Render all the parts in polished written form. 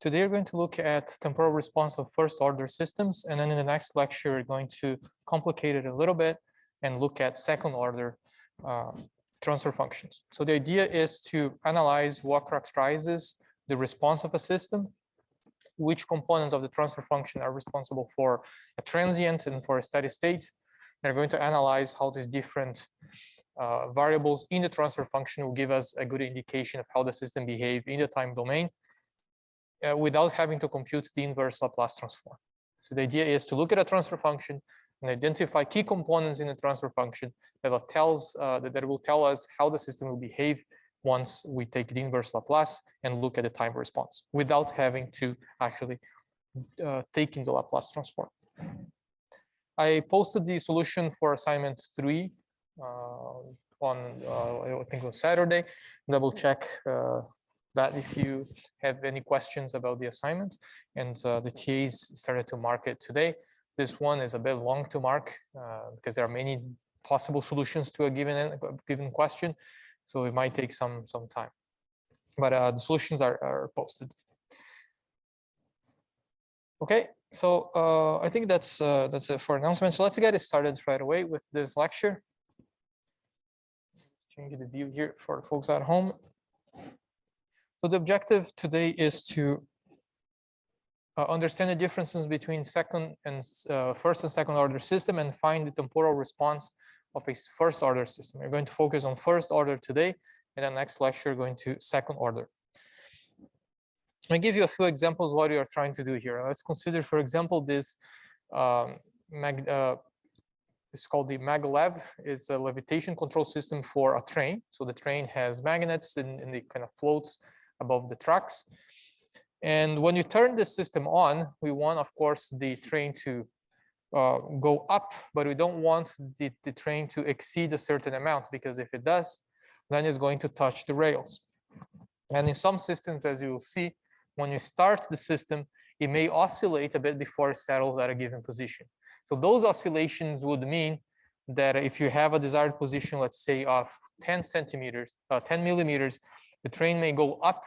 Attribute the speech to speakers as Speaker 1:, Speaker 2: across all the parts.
Speaker 1: Today we're going to look at temporal response of first order systems, and then in the next lecture we're going to complicate it a little bit and look at second order transfer functions. So the idea is to analyze what characterizes the response of a system, which components of the transfer function are responsible for a transient and for a steady state. We're going to analyze how these different variables in the transfer function will give us a good indication of how the system behaves in the time domain without having to compute the inverse Laplace transform. So the idea is to look at a transfer function and identify key components in the transfer function that will tell us how the system will behave once we take the inverse Laplace and look at the time response without having to actually take in the Laplace transform. I posted the solution for assignment 3 on I think it was Saturday. Double check that if you have any questions about the assignment, and the TAs started to mark it today. This one is a bit long to mark because there are many possible solutions to a given question, so it might take some time. But the solutions are posted. Okay, so I think that's it for announcements. So let's get it started right away with this lecture. Change the view here for folks at home. So the objective today is to understand the differences between first and second order system and find the temporal response of a first order system. We're going to focus on first order today, and then next lecture going to second order. I'll give you a few examples what we are trying to do here. Let's consider, for example, this it's called the maglev. It's a levitation control system for a train. So the train has magnets and it kind of floats above the tracks. And when you turn this system on, we want, of course, the train to go up, but we don't want the train to exceed a certain amount, because if it does, then it's going to touch the rails. And in some systems, as you will see, when you start the system, it may oscillate a bit before it settles at a given position. So those oscillations would mean that if you have a desired position, let's say of 10 millimeters, the train may go up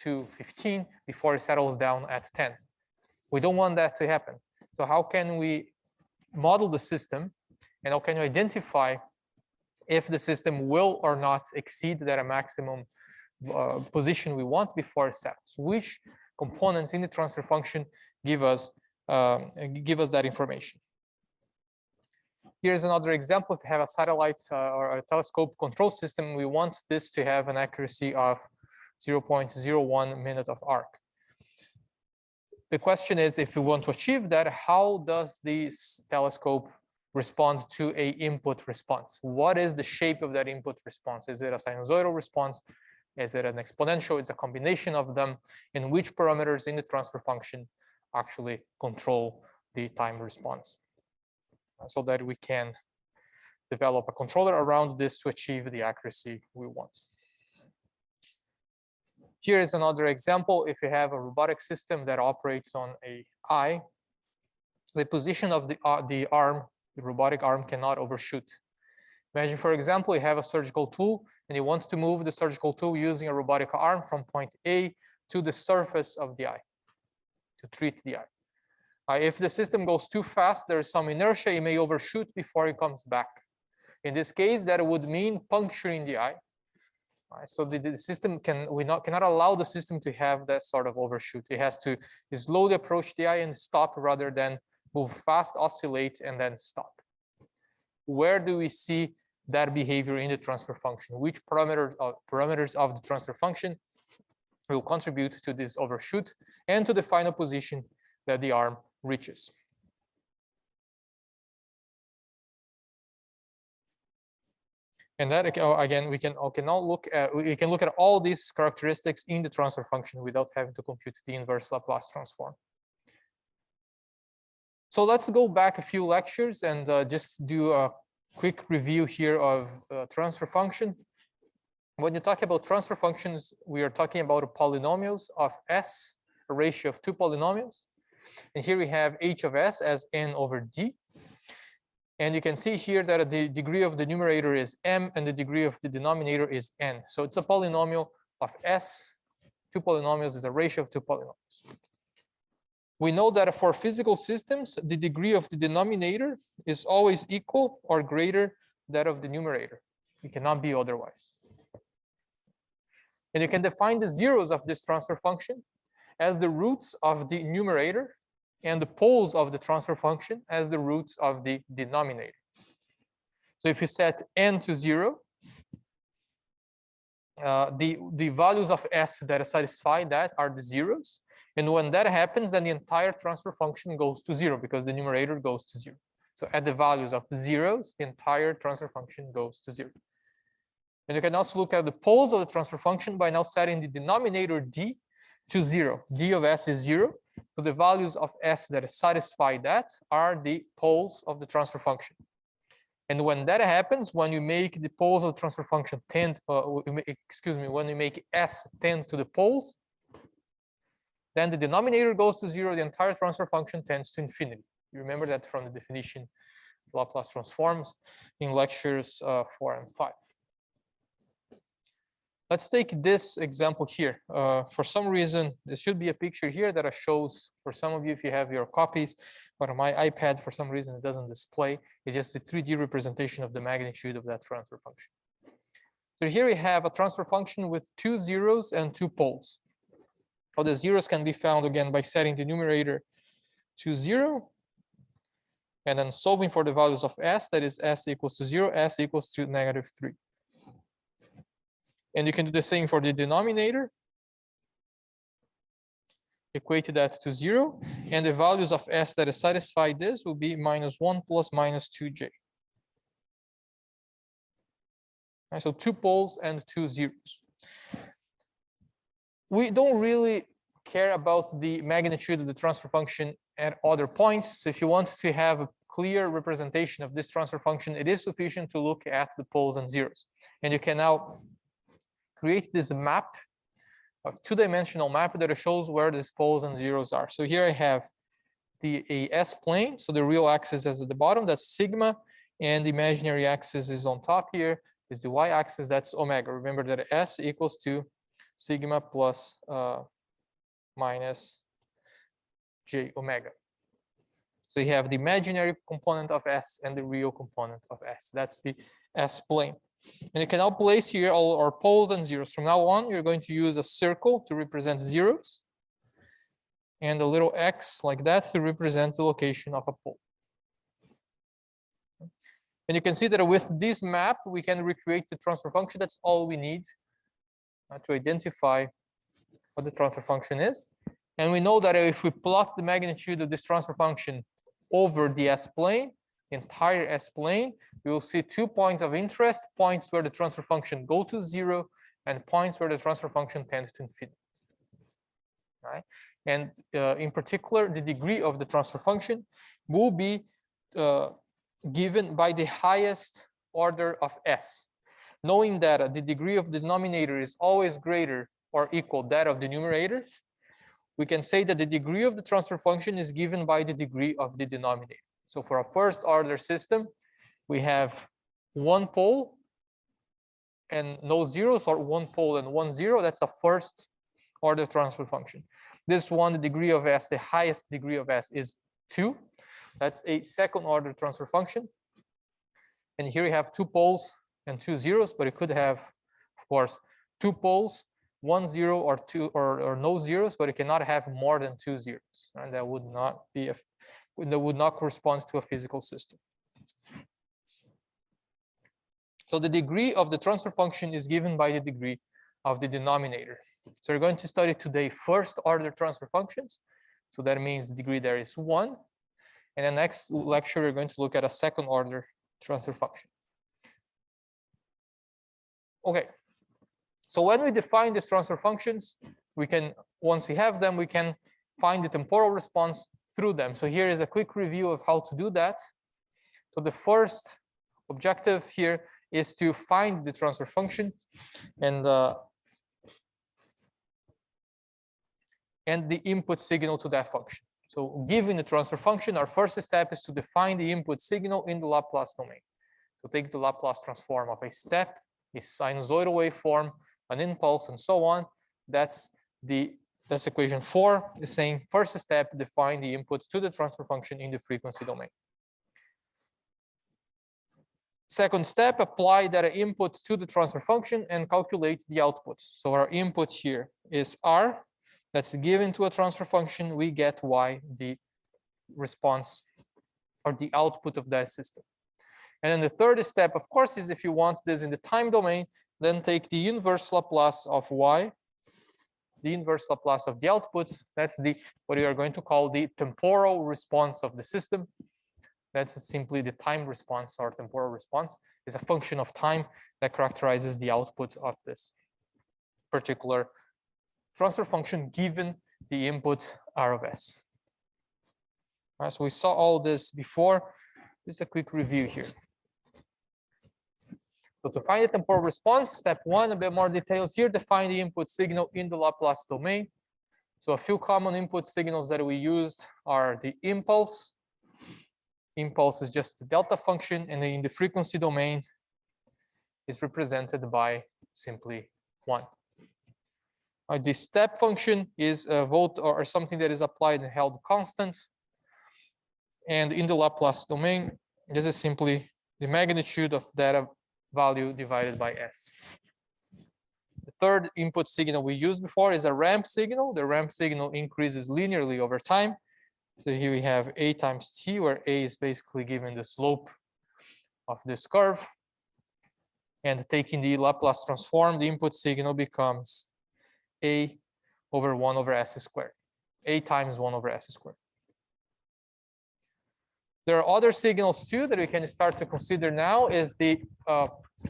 Speaker 1: to 15 before it settles down at 10. We don't want that to happen. So how can we model the system, and how can you identify if the system will or not exceed that maximum position we want before it settles? Which components in the transfer function give us that information? Here's another example. If you have a satellite or a telescope control system, we want this to have an accuracy of 0.01 minute of arc. The question is, if we want to achieve that, how does this telescope respond to a input response? What is the shape of that input response? Is it a sinusoidal response? Is it an exponential? It's a combination of them. And which parameters in the transfer function actually control the time response, so that we can develop a controller around this to achieve the accuracy we want. Here is another example. If you have a robotic system that operates on an eye, the position of the arm, the robotic arm, cannot overshoot. Imagine, for example, you have a surgical tool and you want to move the surgical tool using a robotic arm from point A to the surface of the eye to treat the eye. If the system goes too fast, there is some inertia, it may overshoot before it comes back. In this case, that would mean puncturing the eye. So the system cannot allow the system to have that sort of overshoot. It has to slowly approach the eye and stop, rather than move fast, oscillate, and then stop. Where do we see that behavior in the transfer function? Which parameters of the transfer function will contribute to this overshoot and to the final position that the arm reaches? And that, again, we can look at all these characteristics in the transfer function without having to compute the inverse Laplace transform. So let's go back a few lectures and just do a quick review here of transfer function. When you talk about transfer functions, we are talking about polynomials of S, a ratio of two polynomials. And here we have h of s as n over d. And you can see here that the degree of the numerator is m and the degree of the denominator is n. So it's a polynomial of s two polynomials is a ratio of two polynomials. We know that for physical systems, the degree of the denominator is always equal or greater that of the numerator. It cannot be otherwise. And you can define the zeros of this transfer function as the roots of the numerator and the poles of the transfer function as the roots of the denominator. So if you set n to 0, the values of s that satisfy that are the zeros. And when that happens, then the entire transfer function goes to 0 because the numerator goes to 0. So at the values of zeros, the entire transfer function goes to 0. And you can also look at the poles of the transfer function by now setting the denominator d to 0. D of s is 0. So the values of s that satisfy that are the poles of the transfer function. And when that happens, when you make the poles of the transfer function tend, when you make s tend to the poles, then the denominator goes to 0, the entire transfer function tends to infinity. You remember that from the definition of Laplace transforms in lectures 4 and 5. Let's take this example here. For some reason, there should be a picture here that shows, for some of you, if you have your copies, but on my iPad, for some reason, it doesn't display. It's just a 3D representation of the magnitude of that transfer function. So here we have a transfer function with two zeros and two poles. All the zeros can be found again by setting the numerator to 0 and then solving for the values of s, that is s equals to 0, s equals to -3. And you can do the same for the denominator. Equate that to 0, and the values of s that satisfy this will be -1 plus -2j. And so two poles and two zeros. We don't really care about the magnitude of the transfer function at other points. So if you want to have a clear representation of this transfer function, it is sufficient to look at the poles and zeros. And you can now create this map, a two-dimensional map that shows where these poles and zeros are. So here I have a s-plane. So the real axis is at the bottom, that's sigma, and the imaginary axis is on top here, is the y-axis, that's omega. Remember that s equals to sigma plus minus j omega. So you have the imaginary component of s and the real component of s. That's the s-plane. And you can now place here all our poles and zeros. From now on, you're going to use a circle to represent zeros and a little x like that to represent the location of a pole. And you can see that with this map, we can recreate the transfer function. That's all we need to identify what the transfer function is. And we know that if we plot the magnitude of this transfer function over the s-plane, the entire s-plane, we will see 2 points of interest, points where the transfer function go to 0 and points where the transfer function tends to infinity. Right? And in particular, the degree of the transfer function will be given by the highest order of s. Knowing that the degree of the denominator is always greater or equal that of the numerator, we can say that the degree of the transfer function is given by the degree of the denominator. So for a first order system, we have one pole and no zeros, or one pole and one zero. That's a first order transfer function. This one, the degree of s, the highest degree of s is 2. That's a second order transfer function. And here we have two poles and two zeros, but it could have, of course, two poles, 1 0 or 2 or no zeros, but it cannot have more than 2 zeros. And that would not be that would not correspond to a physical system. So the degree of the transfer function is given by the degree of the denominator. So we're going to study today first order transfer functions. So that means the degree there is 1. And the next lecture, we're going to look at a second order transfer function. Okay. So when we define these transfer functions, we can, once we have them, we can find the temporal response through them. So here is a quick review of how to do that. So the first objective here is to find the transfer function and the input signal to that function. So given the transfer function, our first step is to define the input signal in the Laplace domain. So take the Laplace transform of a step, a sinusoidal waveform, an impulse, and so on. That's that's equation 4 is saying first step, define the input to the transfer function in the frequency domain. Second step, apply that input to the transfer function and calculate the output. So our input here is R, that's given to a transfer function. We get Y, the response or the output of that system. And then the third step, of course, is if you want this in the time domain, then take the inverse Laplace of Y, the inverse Laplace of the output. That's what we are going to call the temporal response of the system. That's simply the time response, or temporal response is a function of time that characterizes the output of this particular transfer function given the input R of S. Right, so we saw all this before. Just a quick review here. So to find the temporal response, step 1, a bit more details here, define the input signal in the Laplace domain. So a few common input signals that we used are the impulse. Impulse is just the delta function, and in the frequency domain is represented by simply 1. The step function is a volt or something that is applied and held constant. And in the Laplace domain, this is simply the magnitude of that value divided by S. The third input signal we used before is a ramp signal. The ramp signal increases linearly over time. So here we have A times T, where A is basically given the slope of this curve. And taking the Laplace transform, the input signal becomes A over 1 over S squared. A times 1 over S squared. There are other signals too that we can start to consider now is the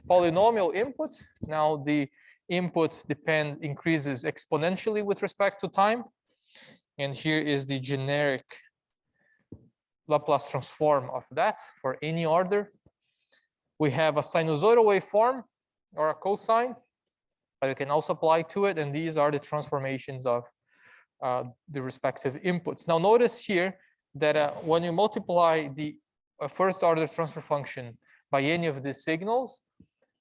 Speaker 1: polynomial input. Now the input increases exponentially with respect to time. And here is the generic Laplace transform of that for any order. We have a sinusoidal waveform or a cosine, but we can also apply to it. And these are the transformations of the respective inputs. Now notice here that when you multiply the first order transfer function by any of these signals,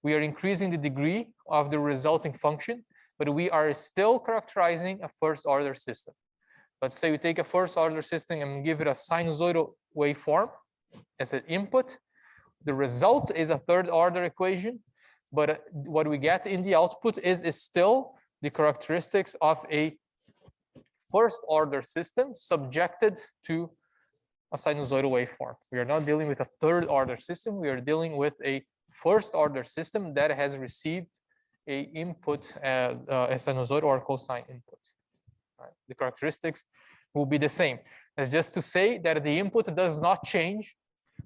Speaker 1: we are increasing the degree of the resulting function, but we are still characterizing a first order system. Let's say we take a first order system and give it a sinusoidal waveform as an input. The result is a third order equation, but what we get in the output is still the characteristics of a first order system subjected to a sinusoidal waveform. We are not dealing with a third order system. We are dealing with a first order system that has received a input, a sinusoidal or cosine input. Right. The characteristics will be the same. That's just to say that the input does not change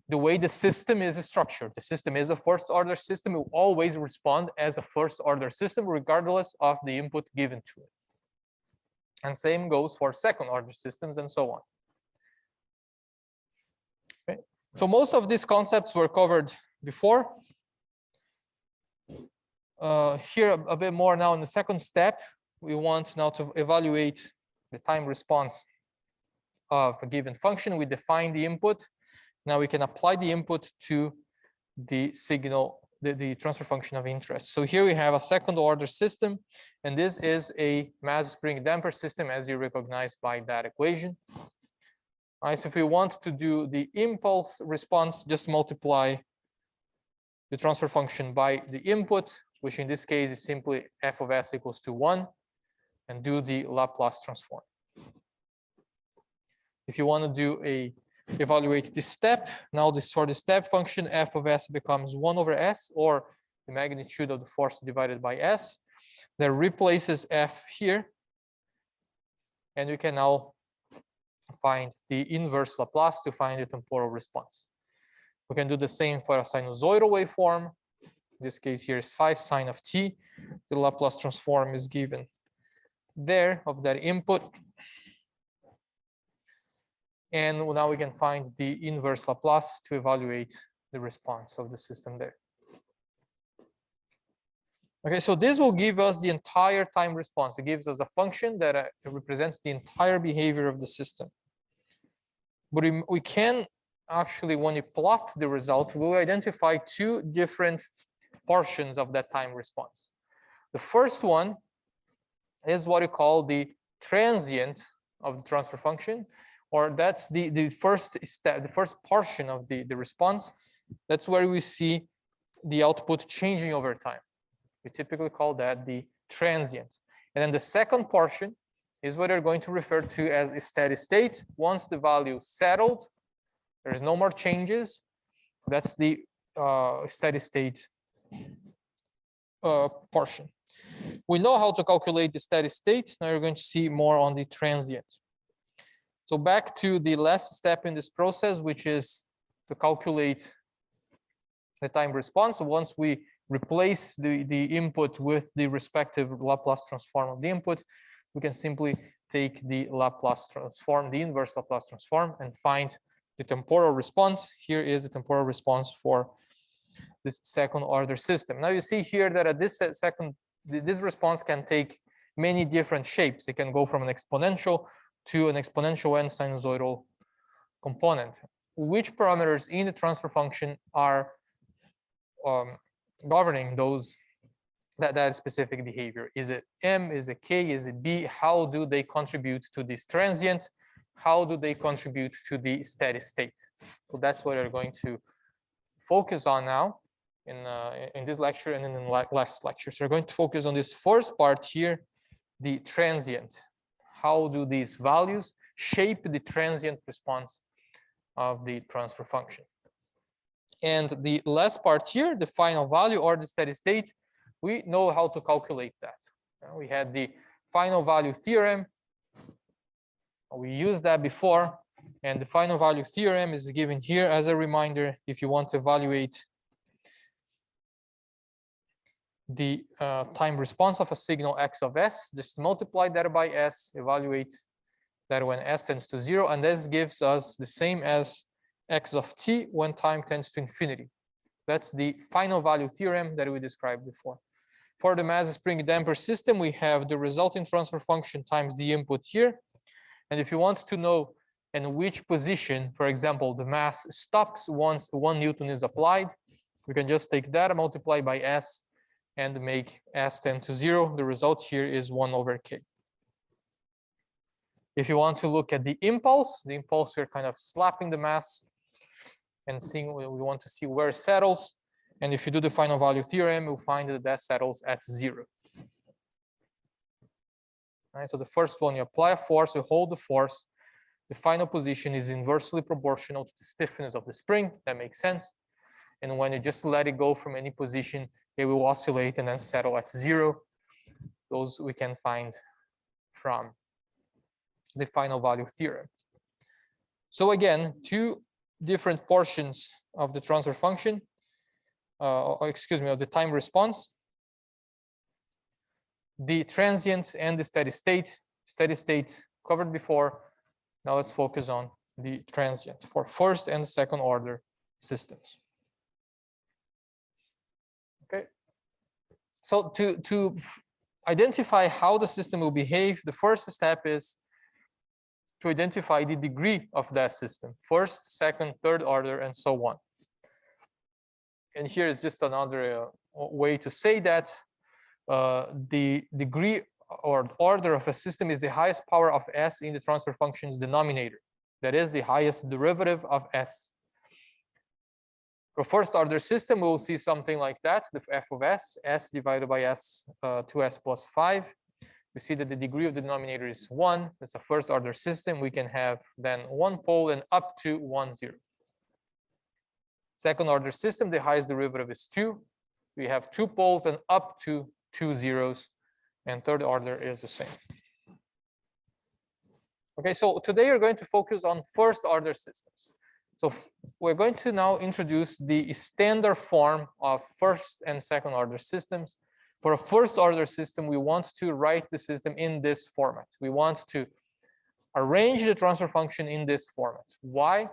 Speaker 1: the way the system is structured. The system is a first order system. It will always respond as a first order system regardless of the input given to it. And same goes for second order systems and so on. Okay. So most of these concepts were covered before. Here a bit more now in the second step. We want now to evaluate the time response of a given function. We define the input. Now we can apply the input to the signal, the transfer function of interest. So here we have a second order system, and this is a mass spring damper system, as you recognize by that equation. So if we want to do the impulse response, just multiply the transfer function by the input, which in this case is simply f of s equals to 1, and do the Laplace transform. If you want to evaluate this step, now this for the step function, f of s becomes 1 over s, or the magnitude of the force divided by s. That replaces f here, and we can now find the inverse Laplace to find the temporal response. We can do the same for a sinusoidal waveform. In this case here is 5 sine of t. The Laplace transform is given there of that input. And now we can find the inverse Laplace to evaluate the response of the system there. Okay, so this will give us the entire time response. It gives us a function that represents the entire behavior of the system. But we can actually, when you plot the result, we'll identify two different portions of that time response. The first one is what you call the transient of the transfer function, or that's the first step, the first portion of the response. That's where we see the output changing over time. We typically call that the transient. And then the second portion is what we're going to refer to as a steady state. Once the value settled, there's no more changes. That's the steady state portion. We know how to calculate the steady state. Now you're going to see more on the transient. So back to the last step in this process, which is to calculate the time response. So once we replace the input with the respective Laplace transform of the input, we can simply take the Laplace transform, the inverse Laplace transform, and find the temporal response. Here is the temporal response for this second order system. Now you see here that at this this response can take many different shapes. It can go from an exponential to an exponential and sinusoidal component. Which parameters in the transfer function are governing that specific behavior? Is it M? Is it K? Is it B? How do they contribute to this transient? How do they contribute to the steady state? So that's what we're going to focus on now in this lecture and in the last lecture. So we're going to focus on this first part here, the transient. How do these values shape the transient response of the transfer function? And the last part here, the final value or the steady state, we know how to calculate that. We had the final value theorem. We used that before, and the final value theorem is given here as a reminder. If you want to evaluate the time response of a signal x of s, just multiply that by s, evaluate that when s tends to 0, and this gives us the same as x of t when time tends to infinity. That's the final value theorem that we described before. For the mass spring damper system, we have the resulting transfer function times the input here. And if you want to know in which position, for example, the mass stops once 1 Newton is applied, we can just take that and multiply by s and make s tend to 0. The result here is 1 over k. If you want to look at the impulse we're kind of slapping the mass and seeing, we want to see where it settles. And if you do the final value theorem, you'll find that settles at 0. Right, so the first one, you apply a force, you hold the force. The final position is inversely proportional to the stiffness of the spring. That makes sense. And when you just let it go from any position, it will oscillate and then settle at 0. Those we can find from the final value theorem. So again, two different portions of the transfer function, of the time response. The transient and the steady state. Steady state covered before. Now let's focus on the transient for first and second order systems. Okay. So to identify how the system will behave, the first step is to identify the degree of that system. First, second, third order, and so on. And here is just another way to say that. The degree or order of a system is the highest power of s in the transfer function's denominator. That is the highest derivative of s. For first order system, we will see something like that, the f of s, s divided by s, 2s plus 5. We see that the degree of the denominator is 1. That's a first order system. We can have then 1 pole and up to 1, 0. Second order system, the highest derivative is 2. We have 2 poles and up to 2 zeros, and third order is the same. Okay, so today we're going to focus on first order systems. So we're going to now introduce the standard form of first and second order systems. For a first order system, we want to write the system in this format. We want to arrange the transfer function in this format. Why?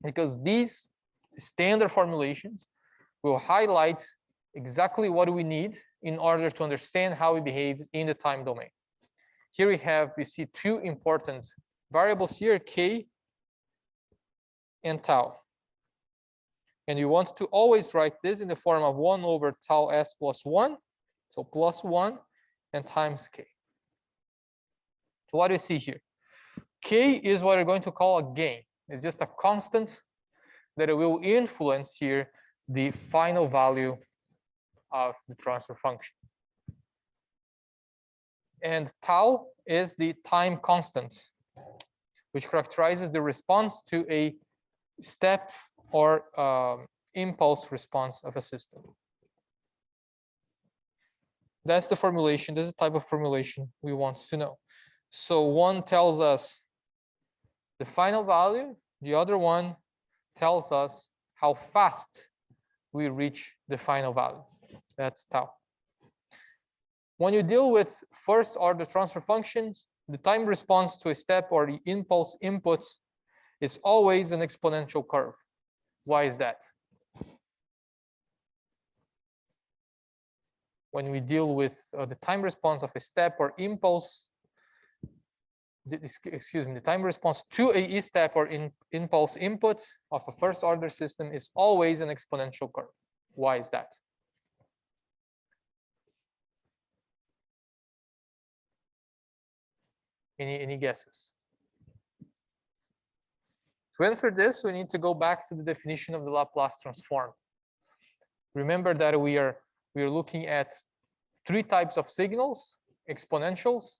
Speaker 1: Because these standard formulations will highlight exactly what we need in order to understand how it behaves in the time domain. Here we see two important variables here, k and tau. And you want to always write this in the form of 1 over tau s plus 1, so plus 1 and times k. So what do you see here? K is what we're going to call a gain. It's just a constant that will influence here the final value of the transfer function. And tau is the time constant, which characterizes the response to a step or impulse response of a system. That's the formulation. This is the type of formulation we want to know. So one tells us the final value, the other one tells us how fast we reach the final value. That's tau. When you deal with first order transfer functions, the time response to a step or the impulse input is always an exponential curve. Why is that? When we deal with the time response of a step or impulse, the time response to a step or impulse input of a first order system is always an exponential curve. Why is that? Any guesses? To answer this, we need to go back to the definition of the Laplace transform. Remember that we are looking at three types of signals: exponentials,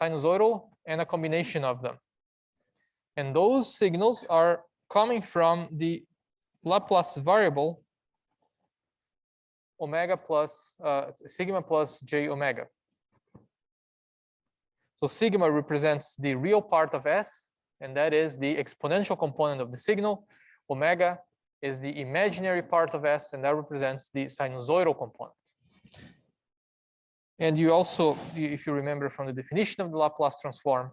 Speaker 1: sinusoidal, and a combination of them. And those signals are coming from the Laplace variable omega plus sigma plus j omega. So sigma represents the real part of S, and that is the exponential component of the signal. Omega is the imaginary part of S, and that represents the sinusoidal component. And you also, if you remember from the definition of the Laplace transform,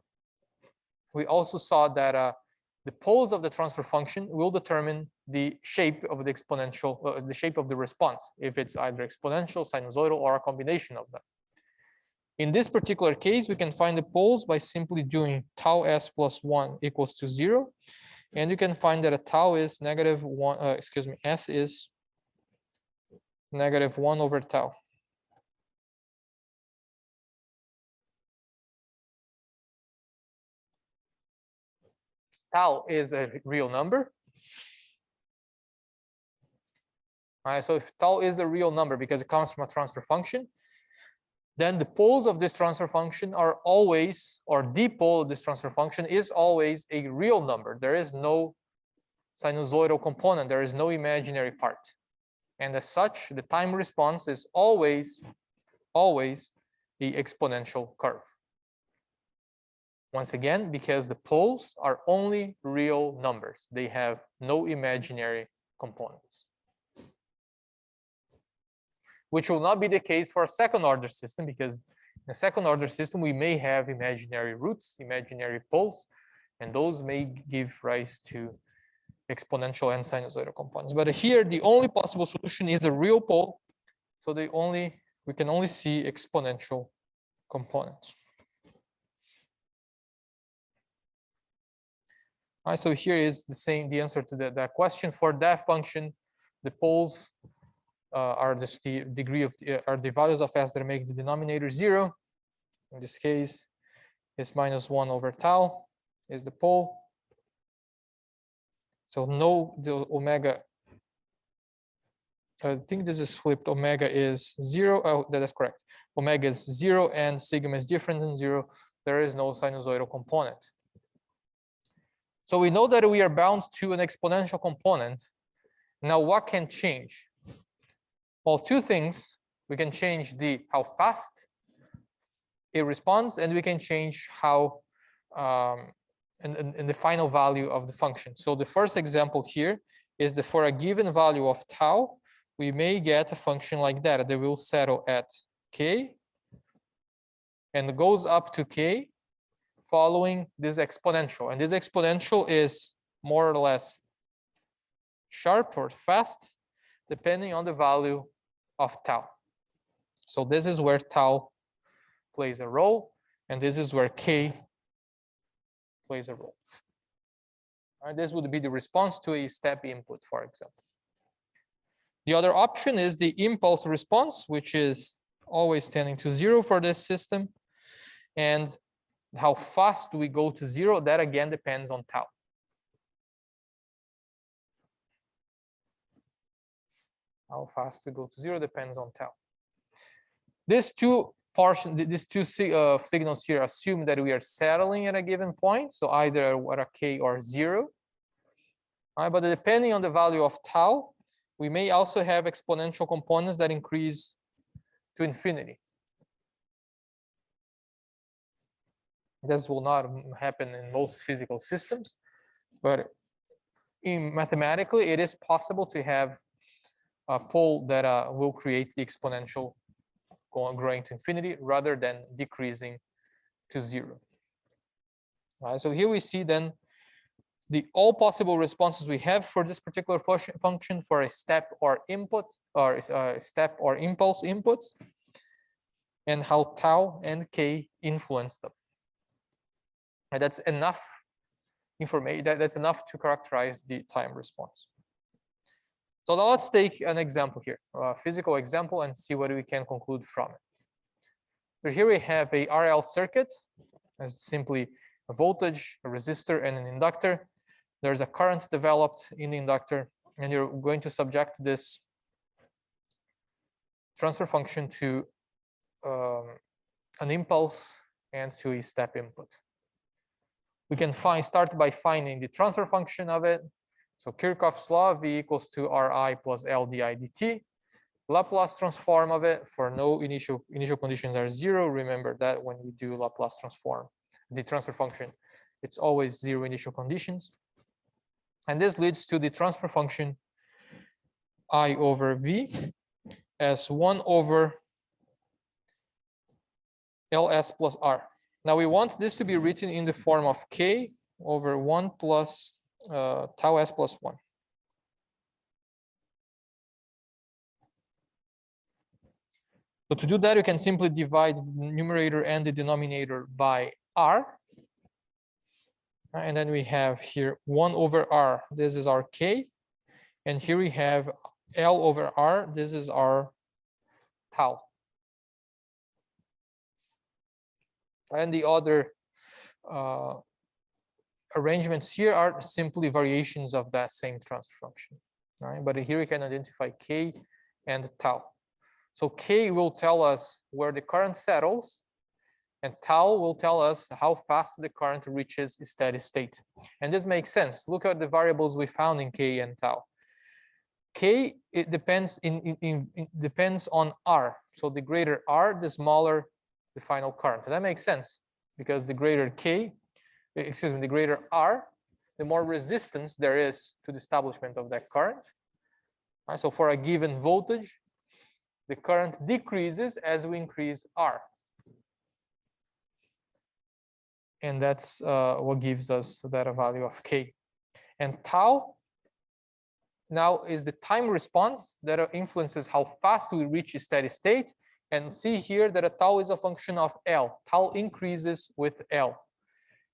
Speaker 1: we also saw that the poles of the transfer function will determine the shape of the exponential, the shape of the response, if it's either exponential, sinusoidal, or a combination of them. In this particular case, we can find the poles by simply doing tau s plus 1 equals to 0. And you can find that a tau is negative 1, s is negative 1 over tau. Tau is a real number. All right, so if tau is a real number because it comes from a transfer function, then the poles of this transfer function are always, or the pole of this transfer function is always a real number. There is no sinusoidal component. There is no imaginary part. And as such, the time response is always the exponential curve. Once again, because the poles are only real numbers. They have no imaginary components. Which will not be the case for a second order system, because in a second order system, we may have imaginary roots, imaginary poles, and those may give rise to exponential and sinusoidal components. But here, the only possible solution is a real pole. So we can only see exponential components. All right, so here is the answer to that question. For that function, the poles are just the degree of are the values of S that make the denominator 0. In this case, it's minus 1 over tau is the pole. So no, the omega. I think this is flipped. Omega is 0. Oh, that is correct. Omega is 0 and sigma is different than 0. There is no sinusoidal component. So we know that we are bound to an exponential component. Now, what can change? Well, two things. We can change how fast it responds, and we can change how in the final value of the function. So the first example here is that for a given value of tau, we may get a function like that. That will settle at k and goes up to k following this exponential. And this exponential is more or less sharp or fast, depending on the value of tau. So this is where tau plays a role, and this is where k plays a role. All right, this would be the response to a step input, for example. The other option is the impulse response, which is always tending to 0 for this system. And How fast do we go to 0? That again depends on tau. How fast we go to 0 depends on tau. These two signals here assume that we are settling at a given point, so either at a k or 0. But depending on the value of tau, we may also have exponential components that increase to infinity. This will not happen in most physical systems, but mathematically, it is possible to have a pole that will create the exponential growing to infinity rather than decreasing to 0. So here we see then all possible responses we have for this particular function for a step or input or step or impulse inputs, and how tau and k influence them. And that's enough information. That's enough to characterize the time response. So now let's take an example here, a physical example, and see what we can conclude from it. So here we have a RL circuit, as simply a voltage, a resistor, and an inductor. There's a current developed in the inductor, and you're going to subject this transfer function to an impulse and to a step input. We can start by finding the transfer function of it. So Kirchhoff's law, V equals to Ri plus L di dt. Laplace transform of it for no initial conditions are 0. Remember that when we do Laplace transform the transfer function, it's always 0 initial conditions. And this leads to the transfer function I over V as 1 over Ls plus R. Now we want this to be written in the form of K over 1 plus tau s plus 1. So to do that, you can simply divide the numerator and the denominator by R. And then we have here 1 over R. This is our K. And here we have L over R. This is our tau. And the other arrangements here are simply variations of that same transfer function. Right? But here we can identify K and tau. So K will tell us where the current settles, and tau will tell us how fast the current reaches steady state. And this makes sense. Look at the variables we found in K and tau. K, it depends depends on R. So the greater R, the smaller the final current. And that makes sense because the greater the greater R, the more resistance there is to the establishment of that current. Right? So for a given voltage, the current decreases as we increase R. And that's what gives us that value of K. And tau now is the time response that influences how fast we reach a steady state. And see here that a tau is a function of L. Tau increases with L.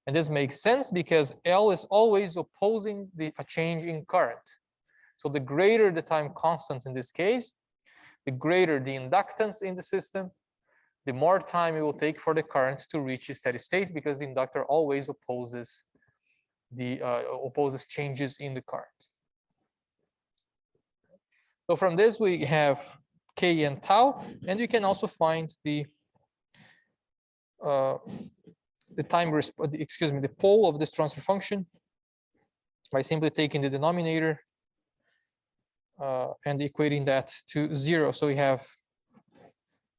Speaker 1: And this makes sense because L is always opposing a change in current. So the greater the time constant in this case, the greater the inductance in the system, the more time it will take for the current to reach a steady state because the inductor always opposes changes in the current. So from this we have K and tau, and you can also find the pole of this transfer function by simply taking the denominator and equating that to 0. So we have,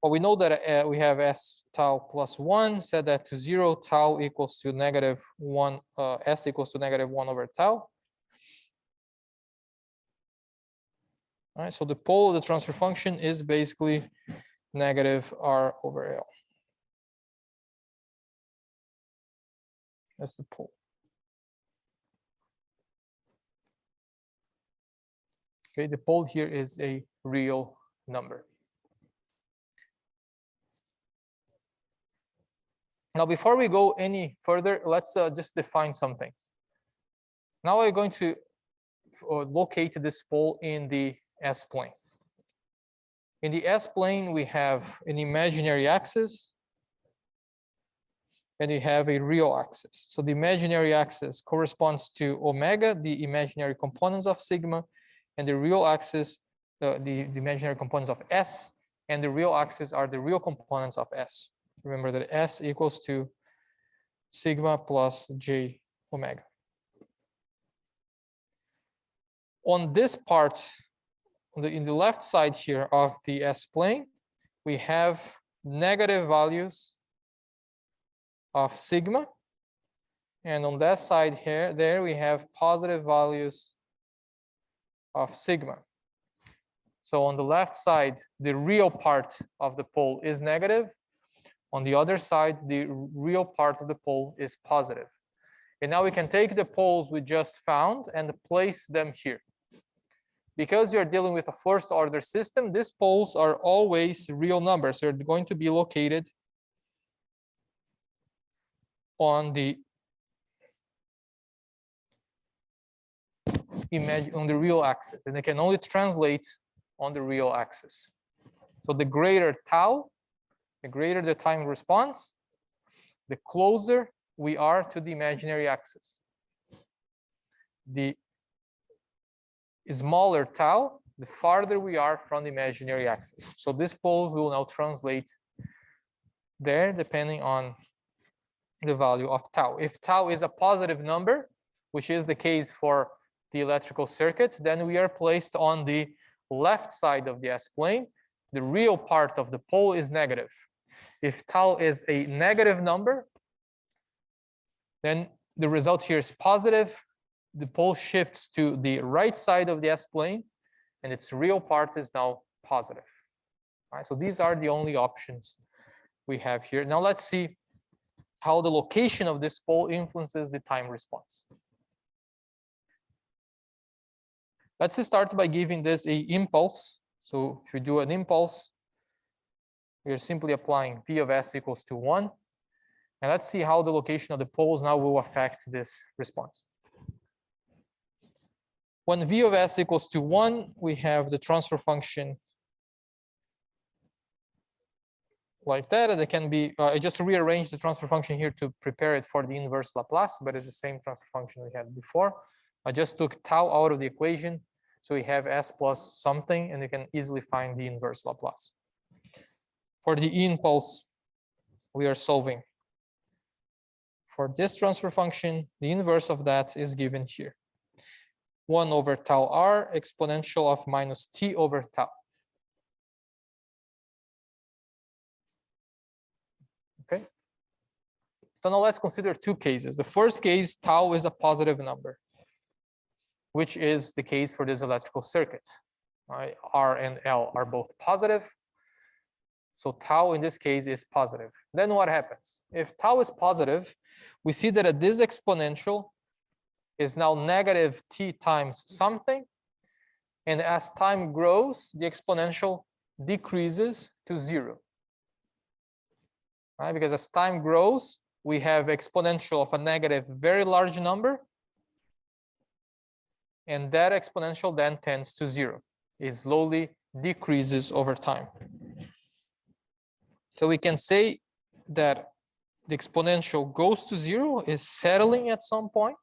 Speaker 1: well, we know that we have s tau plus 1, set that to 0, tau equals to -1, s equals to -1 over tau. All right, so the pole of the transfer function is basically -R over L. That's the pole. Okay, the pole here is a real number. Now, before we go any further, let's just define some things. Now we're going to locate this pole in the S-plane. In the S-plane, we have an imaginary axis and you have a real axis. So the imaginary axis corresponds to omega, the imaginary components of sigma, and the real axis, the imaginary components of S, and the real axis are the real components of S. Remember that S equals to sigma plus j omega. On this part, in the left side here of the S-plane, we have negative values of sigma. And on that side here, there we have positive values of sigma. So on the left side, the real part of the pole is negative. On the other side, the real part of the pole is positive. And now we can take the poles we just found and place them here. Because you're dealing with a first order system, these poles are always real numbers. They're going to be located on the real axis, and they can only translate on the real axis. So the greater tau, the greater the time response, the closer we are to the imaginary axis. The smaller tau, the farther we are from the imaginary axis. So this pole will now translate there depending on the value of tau. If tau is a positive number, which is the case for the electrical circuit, then we are placed on the left side of the S-plane. The real part of the pole is negative. If tau is a negative number, then the result here is positive. The pole shifts to the right side of the S-plane, and its real part is now positive. All right, so these are the only options we have here. Now let's see how the location of this pole influences the time response. Let's start by giving this an impulse. So if you do an impulse, we are simply applying V of S equals to 1. And let's see how the location of the poles now will affect this response. When V of S equals to 1, we have the transfer function like that. And it can be, I just rearranged the transfer function here to prepare it for the inverse Laplace, but it's the same transfer function we had before. I just took tau out of the equation. So we have S plus something, and you can easily find the inverse Laplace. For the impulse, we are solving for this transfer function. The inverse of that is given here. 1 over tau r exponential of minus t over tau. Okay. So now let's consider two cases. The first case, tau is a positive number, which is the case for this electrical circuit. Right? R and L are both positive. So tau in this case is positive. Then what happens? If tau is positive, we see that this exponential is now negative t times something. And as time grows, the exponential decreases to 0. Right? Because as time grows, we have exponential of a negative very large number. And that exponential then tends to 0. It slowly decreases over time. So we can say that the exponential goes to 0, is settling at some point.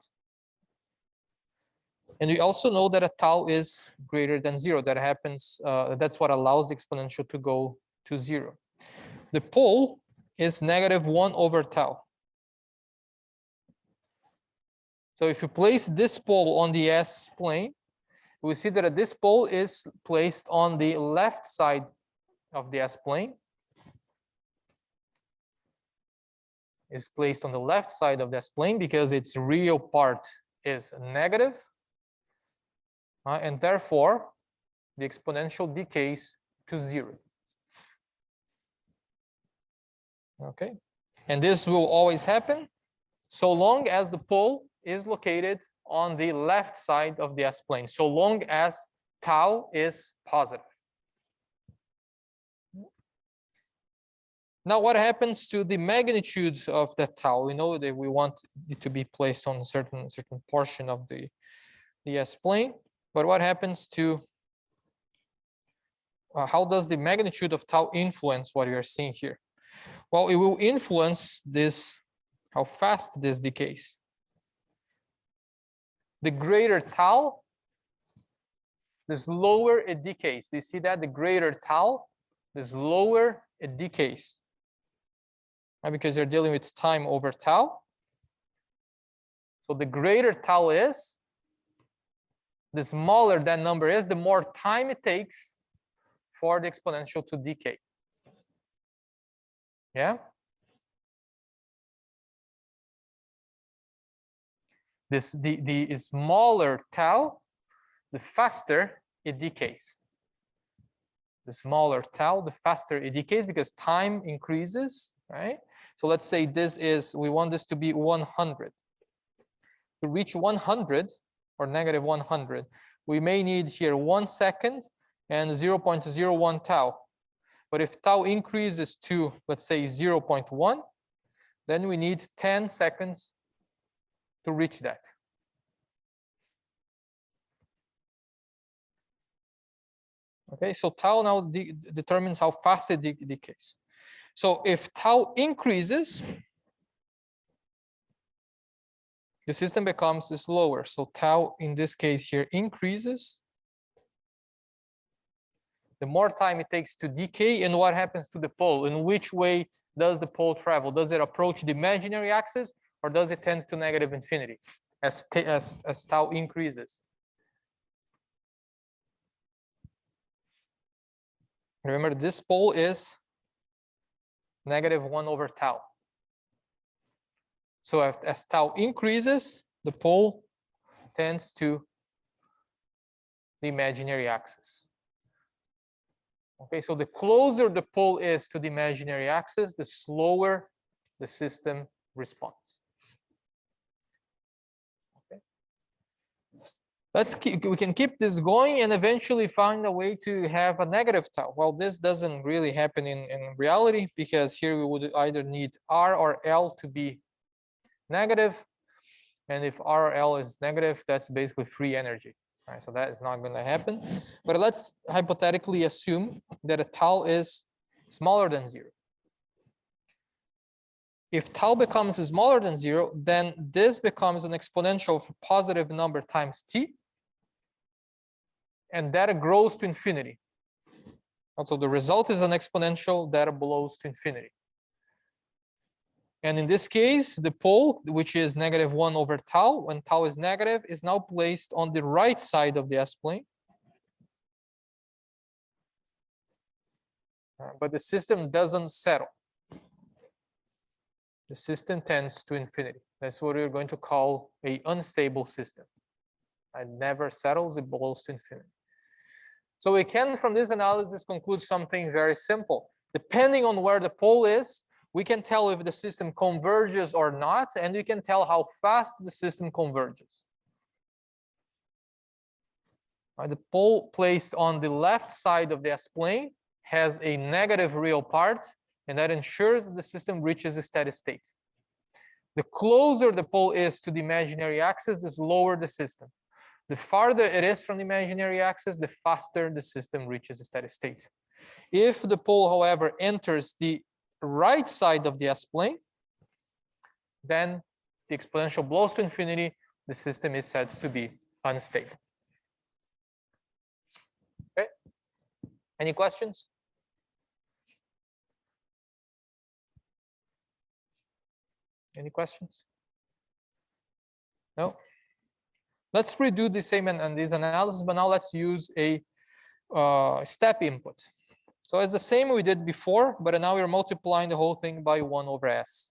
Speaker 1: And we also know that a tau is greater than 0. That happens, that's what allows the exponential to go to 0. The pole is negative 1 over tau. So if you place this pole on the S-plane, we see that this pole is placed on the left side of the S-plane. Is placed on the left side of the S-plane because its real part is negative. And therefore, the exponential decays to 0. Okay. And this will always happen so long as the pole is located on the left side of the S-plane, so long as tau is positive. Now, what happens to the magnitude of that tau? We know that we want it to be placed on a certain portion of the S-plane, but what happens to, how does the magnitude of tau influence what you are seeing here? Well, it will influence this how fast this decays. The greater tau, the slower it decays. Do you see that? The greater tau, the slower it decays. Because you're dealing with time over tau. So the greater tau is, the smaller that number is, the more time it takes for the exponential to decay. Yeah? The smaller tau, the faster it decays. The smaller tau, the faster it decays because time increases, right? So let's say this is, we want this to be 100. To reach 100 or negative 100, we may need here 1 second and 0.01 tau. But if tau increases to, let's say, 0.1, then we need 10 seconds to reach that. Okay, so tau now determines how fast it decays. So if tau increases, the system becomes slower. So tau in this case here increases. The more time it takes to decay, and what happens to the pole? In which way does the pole travel? Does it approach the imaginary axis, or does it tend to negative infinity as tau increases? Remember, this pole is negative 1 over tau. So as tau increases, the pole tends to the imaginary axis. Okay, so the closer the pole is to the imaginary axis, the slower the system responds. Okay. We can keep this going and eventually find a way to have a negative tau. Well, this doesn't really happen in reality, because here we would either need R or L to be negative. And if R or L is negative, that's basically free energy. Right, so that is not going to happen. But let's hypothetically assume that a tau is smaller than 0. If tau becomes smaller than 0, then this becomes an exponential of a positive number times t. And that grows to infinity. Also, the result is an exponential that blows to infinity. And in this case, the pole, which is negative 1 over tau, when tau is negative, is now placed on the right side of the S-plane. But the system doesn't settle. The system tends to infinity. That's what we're going to call an unstable system. It never settles, it blows to infinity. So we can, from this analysis, conclude something very simple. Depending on where the pole is, we can tell if the system converges or not, and we can tell how fast the system converges. The pole placed on the left side of the S-plane has a negative real part, and that ensures that the system reaches a steady state. The closer the pole is to the imaginary axis, the slower the system. The farther it is from the imaginary axis, the faster the system reaches a steady state. If the pole, however, enters the right side of the S-plane, then the exponential blows to infinity, the system is said to be unstable. Okay. Any questions? Any questions? No? Let's redo the same and this analysis, but now let's use a step input. So it's the same we did before, but now we're multiplying the whole thing by 1 over s.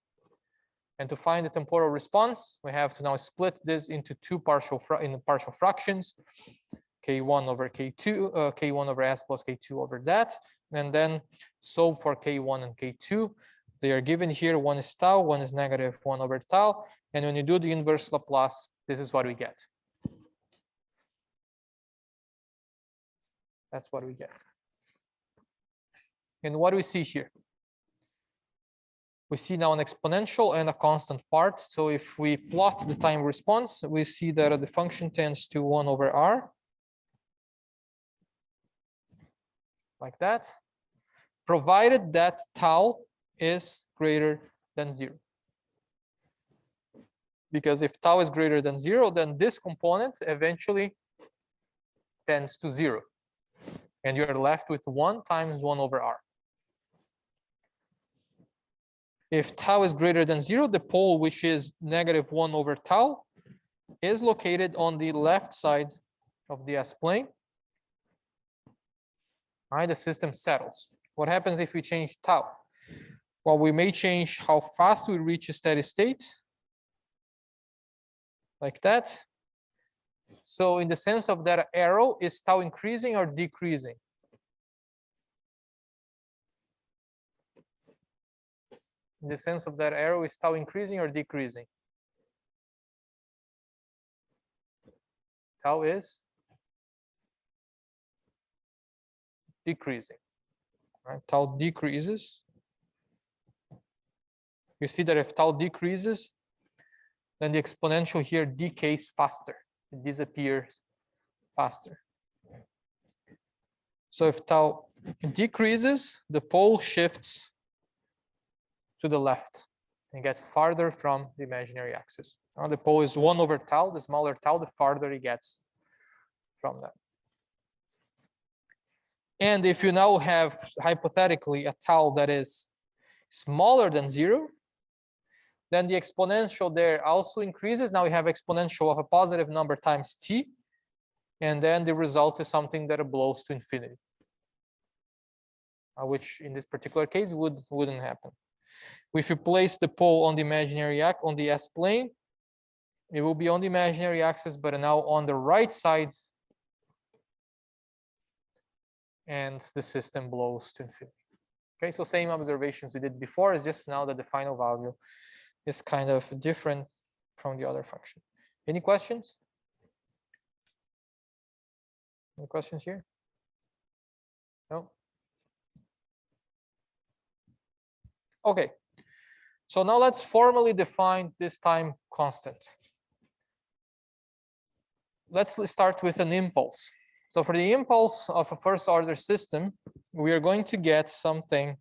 Speaker 1: And to find the temporal response, we have to now split this into two partial fractions, k1 over k2, k1 over s plus k2 over that, and then solve for k1 and k2. They are given here. One is tau, one is negative 1 over tau. And when you do the inverse Laplace, this is what we get. That's what we get. And what do we see here? We see now an exponential and a constant part. So if we plot the time response, we see that the function tends to 1 over r, like that, provided that tau is greater than 0. because if tau is greater than 0, then this component eventually tends to 0. And you're left with 1 times 1 over r. If tau is greater than 0, the pole, which is negative 1 over tau, is located on the left side of the S-plane. All right, the system settles. What happens if we change tau? Well, we may change how fast we reach a steady state, like that. So in the sense of that arrow, is tau increasing or decreasing? In the sense of that arrow, is tau increasing or decreasing? Tau is decreasing. Right? Tau decreases. You see that if tau decreases, then the exponential here decays faster. It disappears faster. So if tau decreases, the pole shifts to the left and gets farther from the imaginary axis. Now the pole is 1 over tau. The smaller tau, the farther it gets from that. And if you now have hypothetically a tau that is smaller than 0, then the exponential there also increases. Now we have exponential of a positive number times t, and then the result is something that blows to infinity, which in this particular case wouldn't happen. If you place the pole on the imaginary axis, on the S-plane, it will be on the imaginary axis, but now on the right side, and the system blows to infinity. Okay, so same observations we did before, is just now that the final value is kind of different from the other function. Any questions? Any questions here? No? Okay, so now let's formally define this time constant. Let's start with an impulse. So for the impulse of a first order system, we are going to get something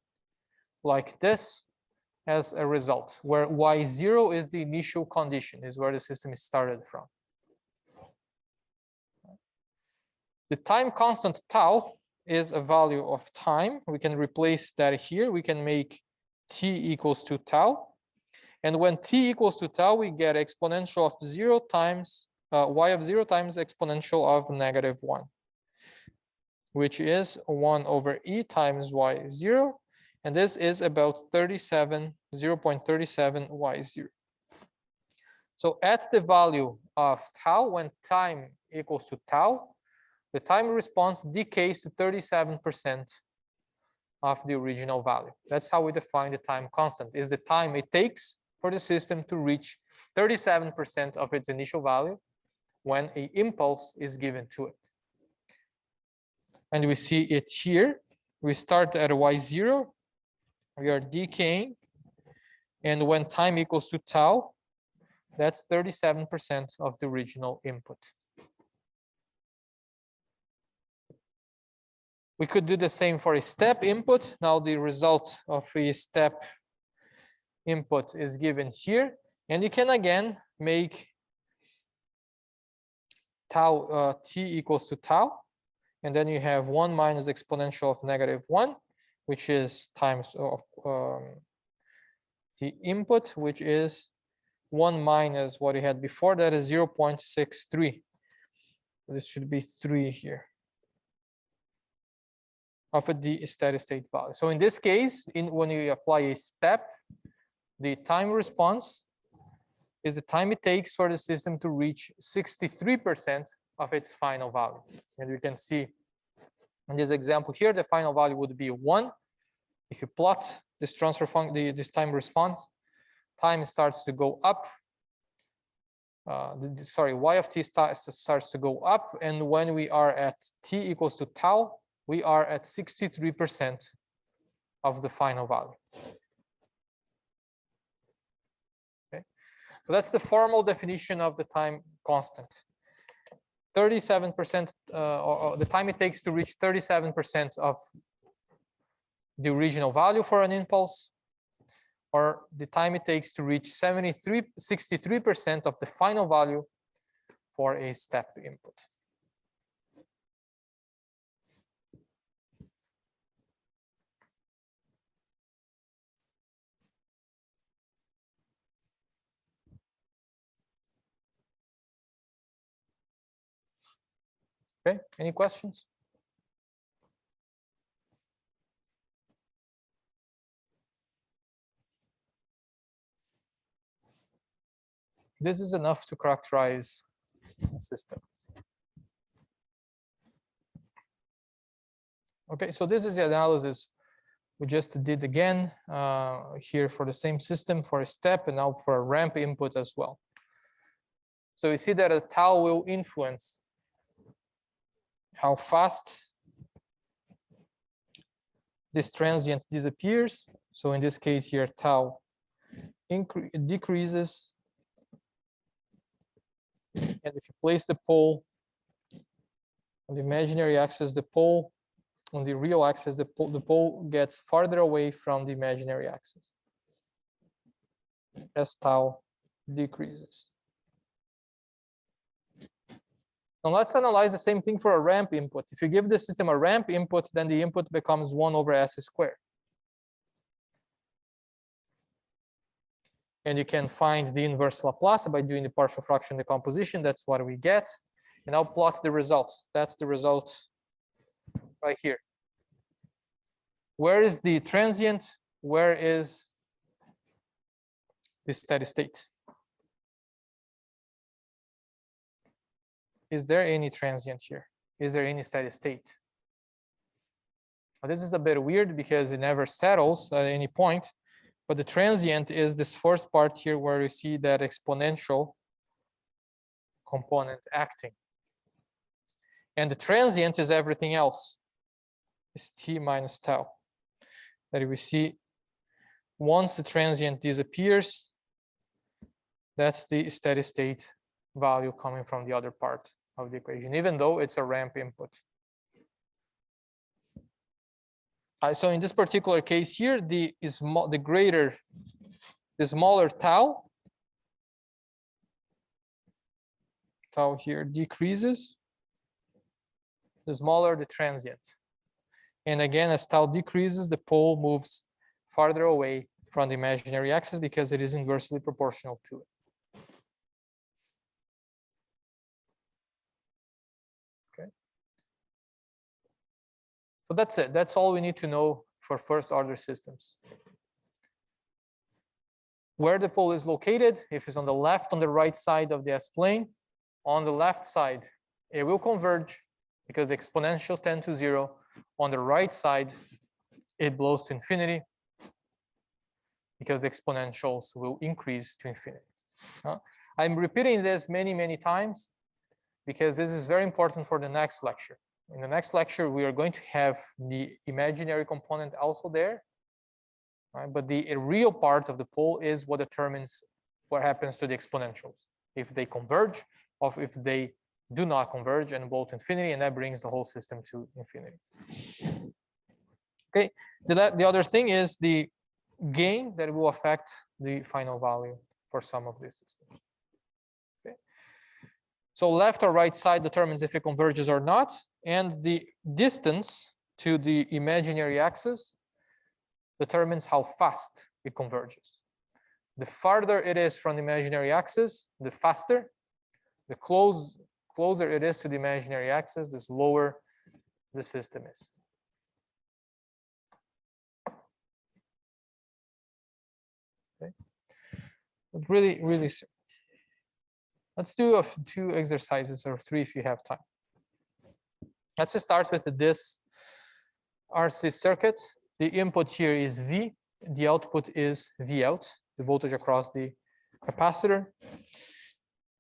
Speaker 1: like this as a result, where y0 is the initial condition, is where the system is started from. The time constant tau is a value of time. We can replace that here. We can make t equals to tau. And when t equals to tau, we get exponential of 0 times y of 0 times exponential of negative 1, which is 1 over e times y0. And this is about 0.37 y0. So at the value of tau, when time equals to tau, the time response decays to 37% of the original value. That's how we define the time constant, is the time it takes for the system to reach 37% of its initial value when an impulse is given to it. And we see it here. We start at y0. We are decaying. And when time equals to tau, that's 37% of the original input. We could do the same for a step input. Now the result of a step input is given here. And you can again make tau t equals to tau. And then you have 1 minus exponential of negative 1, which is times of the input, which is 1 minus what you had before, that is 0.63. This should be 3 here of the steady state value. So in this case, when you apply a step, the time response is the time it takes for the system to reach 63% of its final value. And you can see in this example here, the final value would be 1. If you plot this transfer function, this time response, time starts to go up. Y of t starts to go up. And when we are at t equals to tau, we are at 63% of the final value. Okay, so that's the formal definition of the time constant. 37%, or the time it takes to reach 37% of the original value for an impulse. or the time it takes to reach 63% of the final value for a step input. Okay, any questions? This is enough to characterize a system. Okay, so this is the analysis we just did again here for the same system for a step and now for a ramp input as well. So you see that a tau will influence how fast this transient disappears. So in this case here, tau decreases. And if you place the pole on the imaginary axis, the pole on the real axis, the pole gets farther away from the imaginary axis as tau decreases. Now let's analyze the same thing for a ramp input. If you give the system a ramp input, then the input becomes 1 over s squared. And you can find the inverse Laplace by doing the partial fraction decomposition. That's what we get. And I'll plot the result. That's the result right here. Where is the transient? Where is the steady state? Is there any transient here? Is there any steady state? Now, this is a bit weird because it never settles at any point. But the transient is this first part here where you see that exponential component acting. And the transient is everything else. It's t minus tau. That we see once the transient disappears, that's the steady state value coming from the other part of the equation, even though it's a ramp input. So in this particular case here, the smaller tau here decreases, the smaller the transient. And again, as tau decreases, the pole moves farther away from the imaginary axis because it is inversely proportional to it. Okay. So that's it. That's all we need to know for first order systems. Where the pole is located, if it's on the left, on the right side of the S-plane, on the left side, it will converge because the exponentials tend to 0. On the right side, it blows to infinity because the exponentials will increase to infinity. I'm repeating this many, many times because this is very important for the next lecture. In the next lecture, we are going to have the imaginary component also there, right? But the real part of the pole is what determines what happens to the exponentials, if they converge or if they do not converge and blow to infinity, and that brings the whole system to infinity. Okay, the other thing is the gain that will affect the final value for some of these systems. Okay, so left or right side determines if it converges or not, and the distance to the imaginary axis determines how fast it converges. The farther it is from the imaginary axis, the faster. The closer it is to the imaginary axis, the slower the system is. Okay, it's really, really simple. Let's do 2 exercises or 3 if you have time. Let's just start with this RC circuit. The input here is V. The output is V out, the voltage across the capacitor.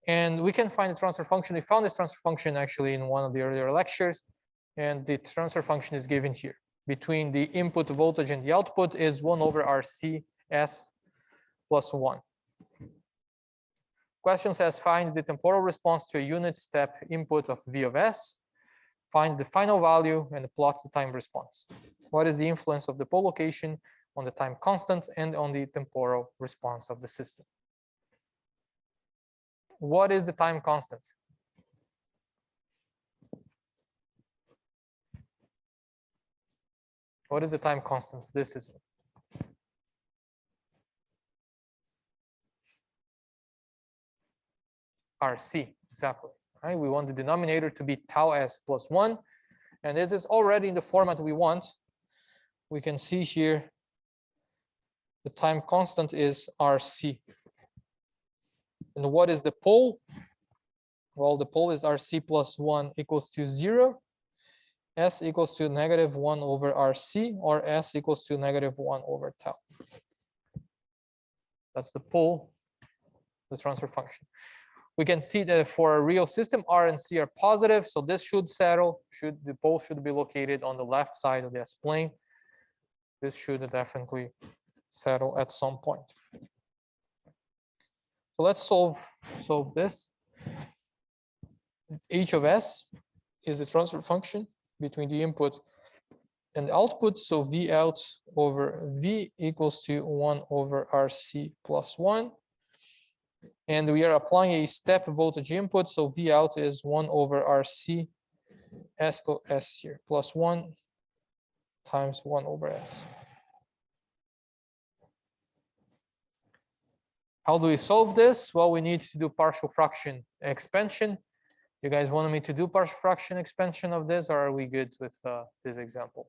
Speaker 1: And we can find the transfer function. We found this transfer function actually in one of the earlier lectures. And the transfer function is given here. Between the input voltage and the output is 1 over RC S plus 1. Question says, find the temporal response to a unit step input of V of S. Find the final value and plot the time response. What is the influence of the pole location on the time constant, and on the temporal response of the system. What is the time constant? What is the time constant of this system? RC, exactly. Right? We want the denominator to be tau s plus 1. And this is already in the format we want. We can see here the time constant is RC. And what is the pole? Well, the pole is RC plus 1 equals to 0. S equals to negative 1 over RC, or S equals to negative 1 over tau. That's the pole, the transfer function. We can see that for a real system, R and C are positive, so this should settle. The pole should be located on the left side of the S-plane. This should definitely settle at some point. So let's solve this. H of S is the transfer function between the input and the output. So V out over V equals to 1 over RC plus 1. And we are applying a step voltage input. So V out is 1 over RC S here plus 1 times 1 over S. How do we solve this? Well, we need to do partial fraction expansion. You guys wanted me to do partial fraction expansion of this, or are we good with this example?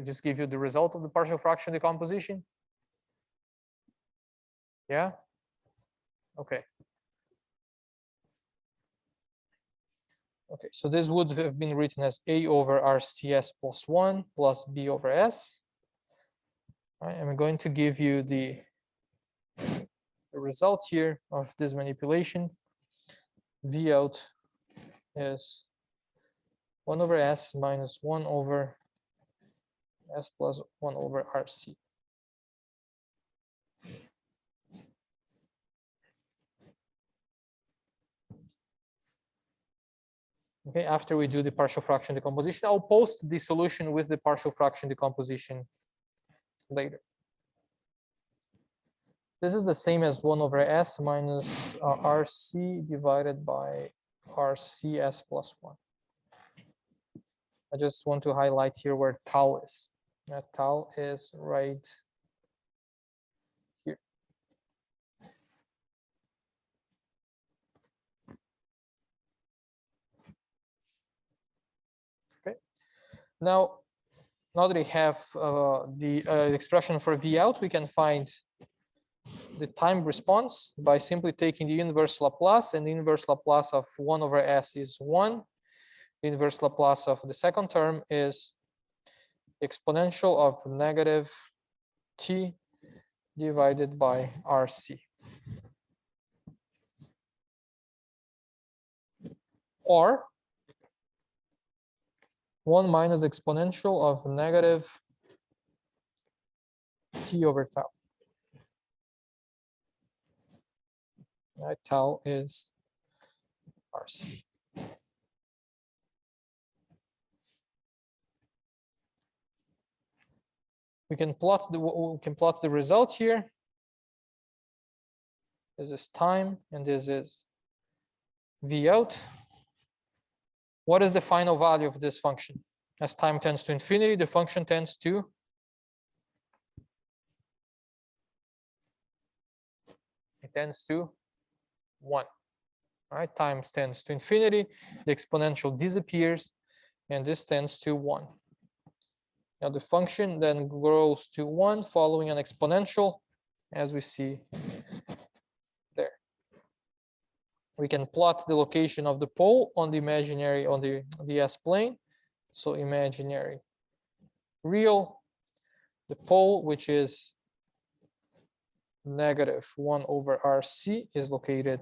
Speaker 1: Just give you the result of the partial fraction decomposition? Yeah? Okay. Okay, so this would have been written as A over RCS plus 1 plus B over S. I'm going to give you the result here of this manipulation. V out is 1 over S minus 1 over S plus 1 over RC. Okay, after we do the partial fraction decomposition, I'll post the solution with the partial fraction decomposition later. This is the same as 1 over S minus RC divided by RCS plus 1. I just want to highlight here where tau is. Tau is right here. Okay. Now that we have the expression for V out, we can find the time response by simply taking the inverse Laplace, and the inverse Laplace of 1 over S is 1. The inverse Laplace of the second term is exponential of negative t divided by RC. Or 1 minus exponential of negative t over tau. Right, tau is RC. We can plot the result here. This is time, and this is V out. What is the final value of this function? As time tends to infinity, the function tends to it tends to 1. Right? Time tends to infinity, the exponential disappears, and this tends to 1. Now the function then grows to 1 following an exponential, as we see there. We can plot the location of the pole on the imaginary, on the S-plane. So imaginary, real, the pole, which is negative 1 over RC, is located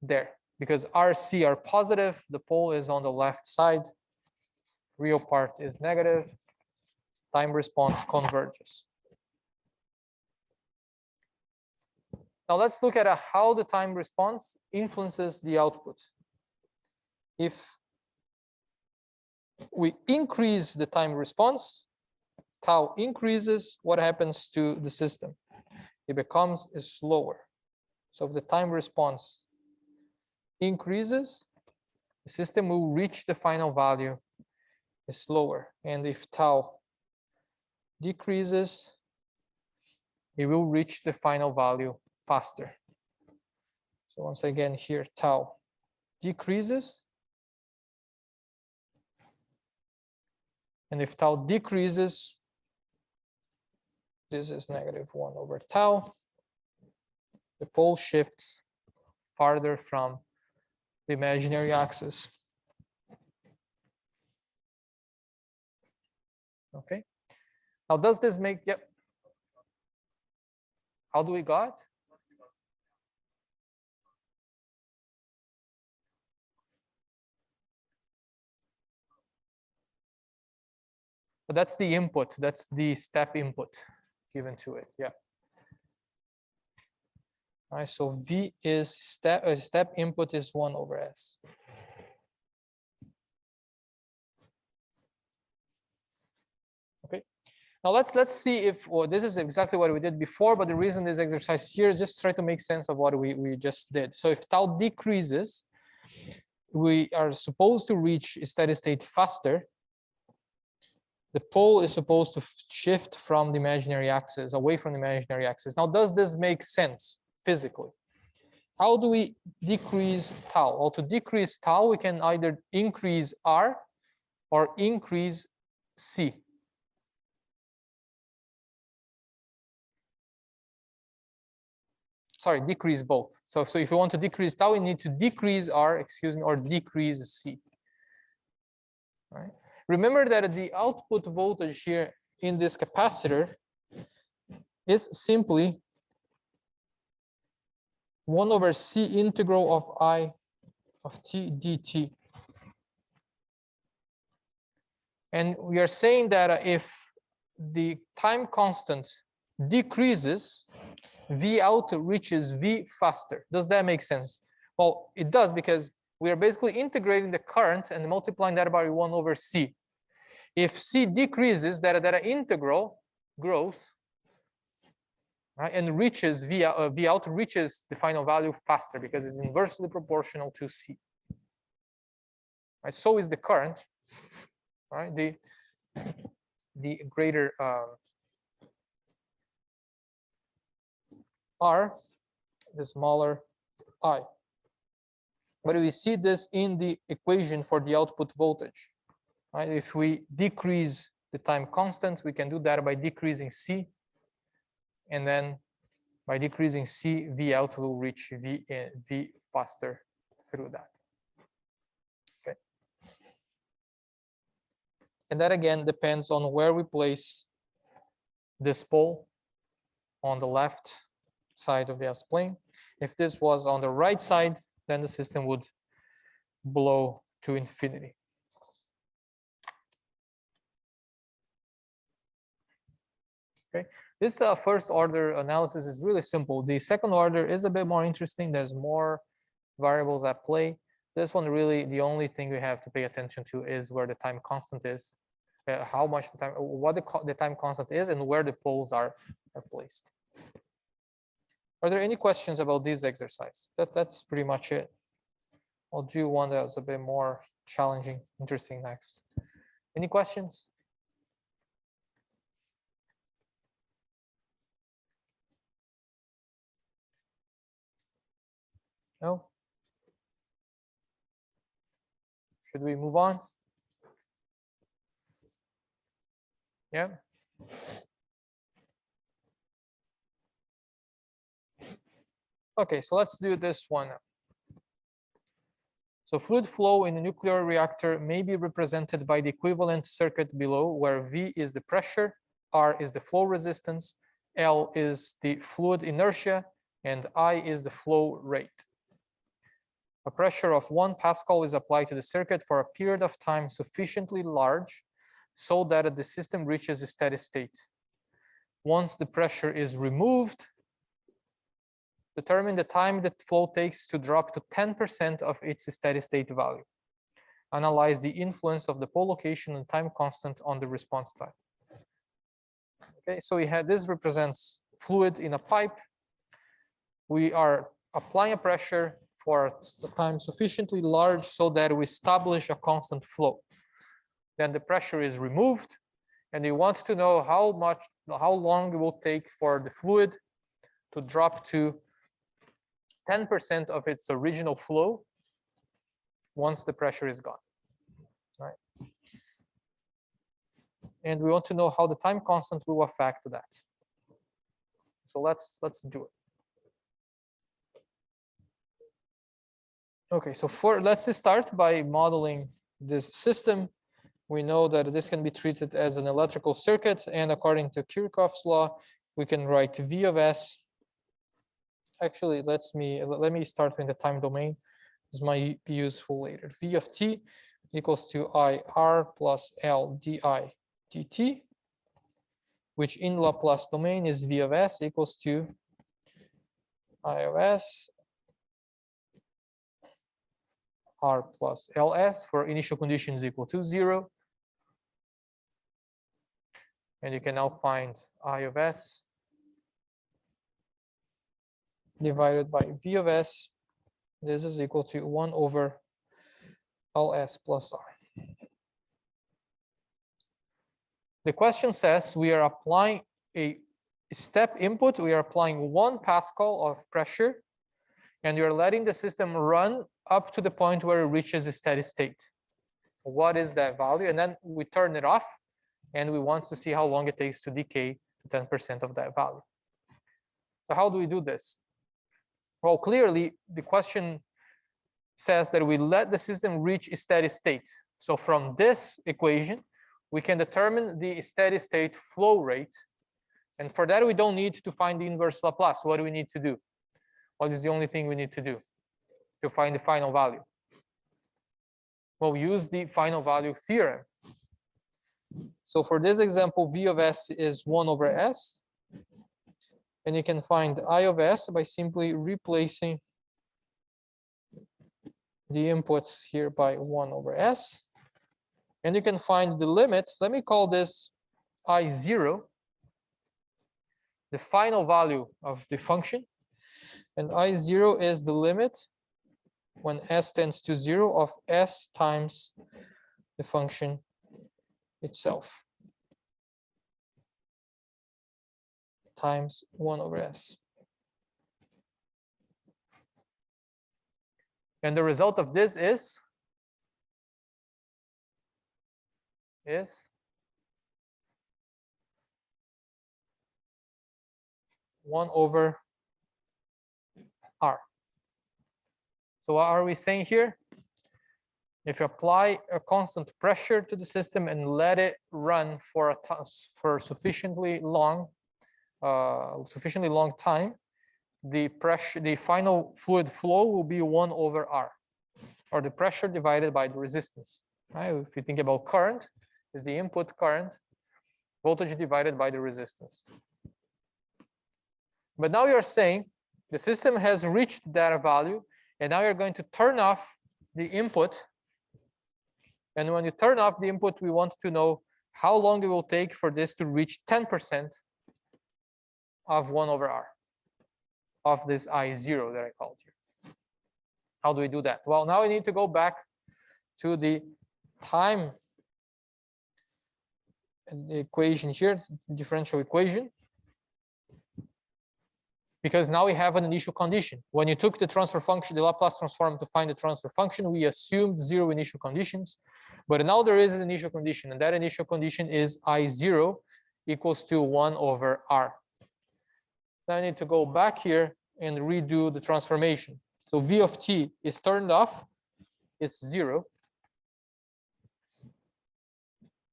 Speaker 1: there. Because RC are positive, the pole is on the left side. Real part is negative. Time response converges. Now let's look at how the time response influences the output. If we increase the time response, tau increases, what happens to the system? It becomes slower. So if the time response increases, the system will reach the final value slower. And if tau decreases, it will reach the final value faster. So once again here, tau decreases. And if tau decreases, this is -1 over tau. The pole shifts farther from the imaginary axis. Okay. Now, does this make, yep. How do we got? But that's the input. That's the step input given to it. Yeah. All right. So V is step input is 1 over S. Okay. Now let's see if, well, this is exactly what we did before, but the reason this exercise here is just try to make sense of what we just did. So if tau decreases, we are supposed to reach a steady state faster. The pole is supposed to shift from the imaginary axis, away from the imaginary axis. Now, does this make sense physically? How do we decrease tau? Well, to decrease tau, we can either increase R or increase C. Sorry, decrease both. So if you want to decrease tau, you need to decrease R, excuse me, or decrease C. All right. Remember that the output voltage here in this capacitor is simply 1 over C integral of I of t dt. And we are saying that if the time constant decreases, V out reaches V faster. Does that make sense? Well, it does, because we are basically integrating the current and multiplying that by 1 over C. If C decreases, that integral grows, right, and reaches V out reaches the final value faster because it's inversely proportional to C. Right, so is the current. Right, the greater R, the smaller I. But we see this in the equation for the output voltage. Right? If we decrease the time constants, we can do that by decreasing C. And then by decreasing C, V out will reach V faster through that. Okay. And that again depends on where we place this pole on the left side of the S-plane. If this was on the right side, then the system would blow to infinity. Okay, this first order analysis is really simple. The second order is a bit more interesting. There's more variables at play. This one, really, the only thing we have to pay attention to is where the time constant is, how much the time, what the time constant is, and where the poles are placed. Are there any questions about this exercise? That's pretty much it. I'll do one that's a bit more challenging, interesting next. Any questions? No? Should we move on? Yeah. Okay, so let's do this one. So fluid flow in a nuclear reactor may be represented by the equivalent circuit below, where V is the pressure, R is the flow resistance, L is the fluid inertia, and I is the flow rate. A pressure of 1 Pascal is applied to the circuit for a period of time sufficiently large so that the system reaches a steady state. Once the pressure is removed, determine the time that flow takes to drop to 10% of its steady state value. analyze the influence of the pole location and time constant on the response time. Okay, so we had this represents fluid in a pipe. We are applying a pressure for a time sufficiently large so that we establish a constant flow. Then the pressure is removed, and we want to know how long it will take for the fluid to drop to 10% of its original flow once the pressure is gone. Right? And we want to know how the time constant will affect that. So let's do it. Okay, so let's start by modeling this system. We know that this can be treated as an electrical circuit, and according to Kirchhoff's law, we can write V of S. Actually, let me start in the time domain. This might be useful later. V of t equals to IR plus L di dt, which in Laplace domain is V of S equals to I of S R plus LS for initial conditions equal to 0. And you can now find I of S divided by V of S. This is equal to 1 over LS plus R. The question says we are applying a step input. We are applying 1 Pascal of pressure, and we are letting the system run up to the point where it reaches a steady state. What is that value? And then we turn it off, and we want to see how long it takes to decay to 10% of that value. So how do we do this? Well, clearly, the question says that we let the system reach a steady state. So from this equation, we can determine the steady state flow rate. And for that, we don't need to find the inverse Laplace. What do we need to do? What is the only thing we need to do to find the final value? Well, use the final value theorem. So for this example, V of S is 1 over S. And you can find I of S by simply replacing the input here by 1 over S. And you can find the limit. Let me call this I0, the final value of the function. And I0 is the limit when S tends to 0 of S times the function itself times 1 over S. And the result of this is 1 over R. So what are we saying here? If you apply a constant pressure to the system and let it run for sufficiently long time, the final fluid flow will be 1 over R, or the pressure divided by the resistance. Right? If you think about current, is the input current, voltage divided by the resistance. But now you're saying the system has reached that value, and now you're going to turn off the input. And when you turn off the input, we want to know how long it will take for this to reach 10% of 1 over R, of this I0 that I called here. How do we do that? Well, now we need to go back to the time equation here, differential equation, because now we have an initial condition. When you took the transfer function, the Laplace transform to find the transfer function, we assumed 0 initial conditions, but now there is an initial condition, and that initial condition is I0 equals to 1 over R. Now I need to go back here and redo the transformation. So V of t is turned off, it's 0.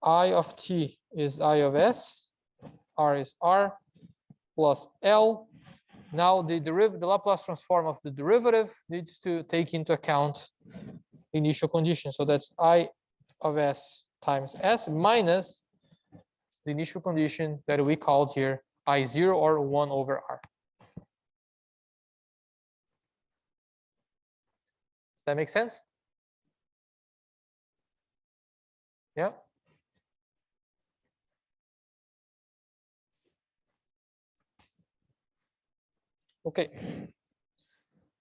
Speaker 1: I of t is I of S, R is R, plus L. Now the Laplace transform of the derivative needs to take into account initial condition. So that's I of S times S minus the initial condition that we called here I0, or 1 over R. Does that make sense? Yeah. Okay.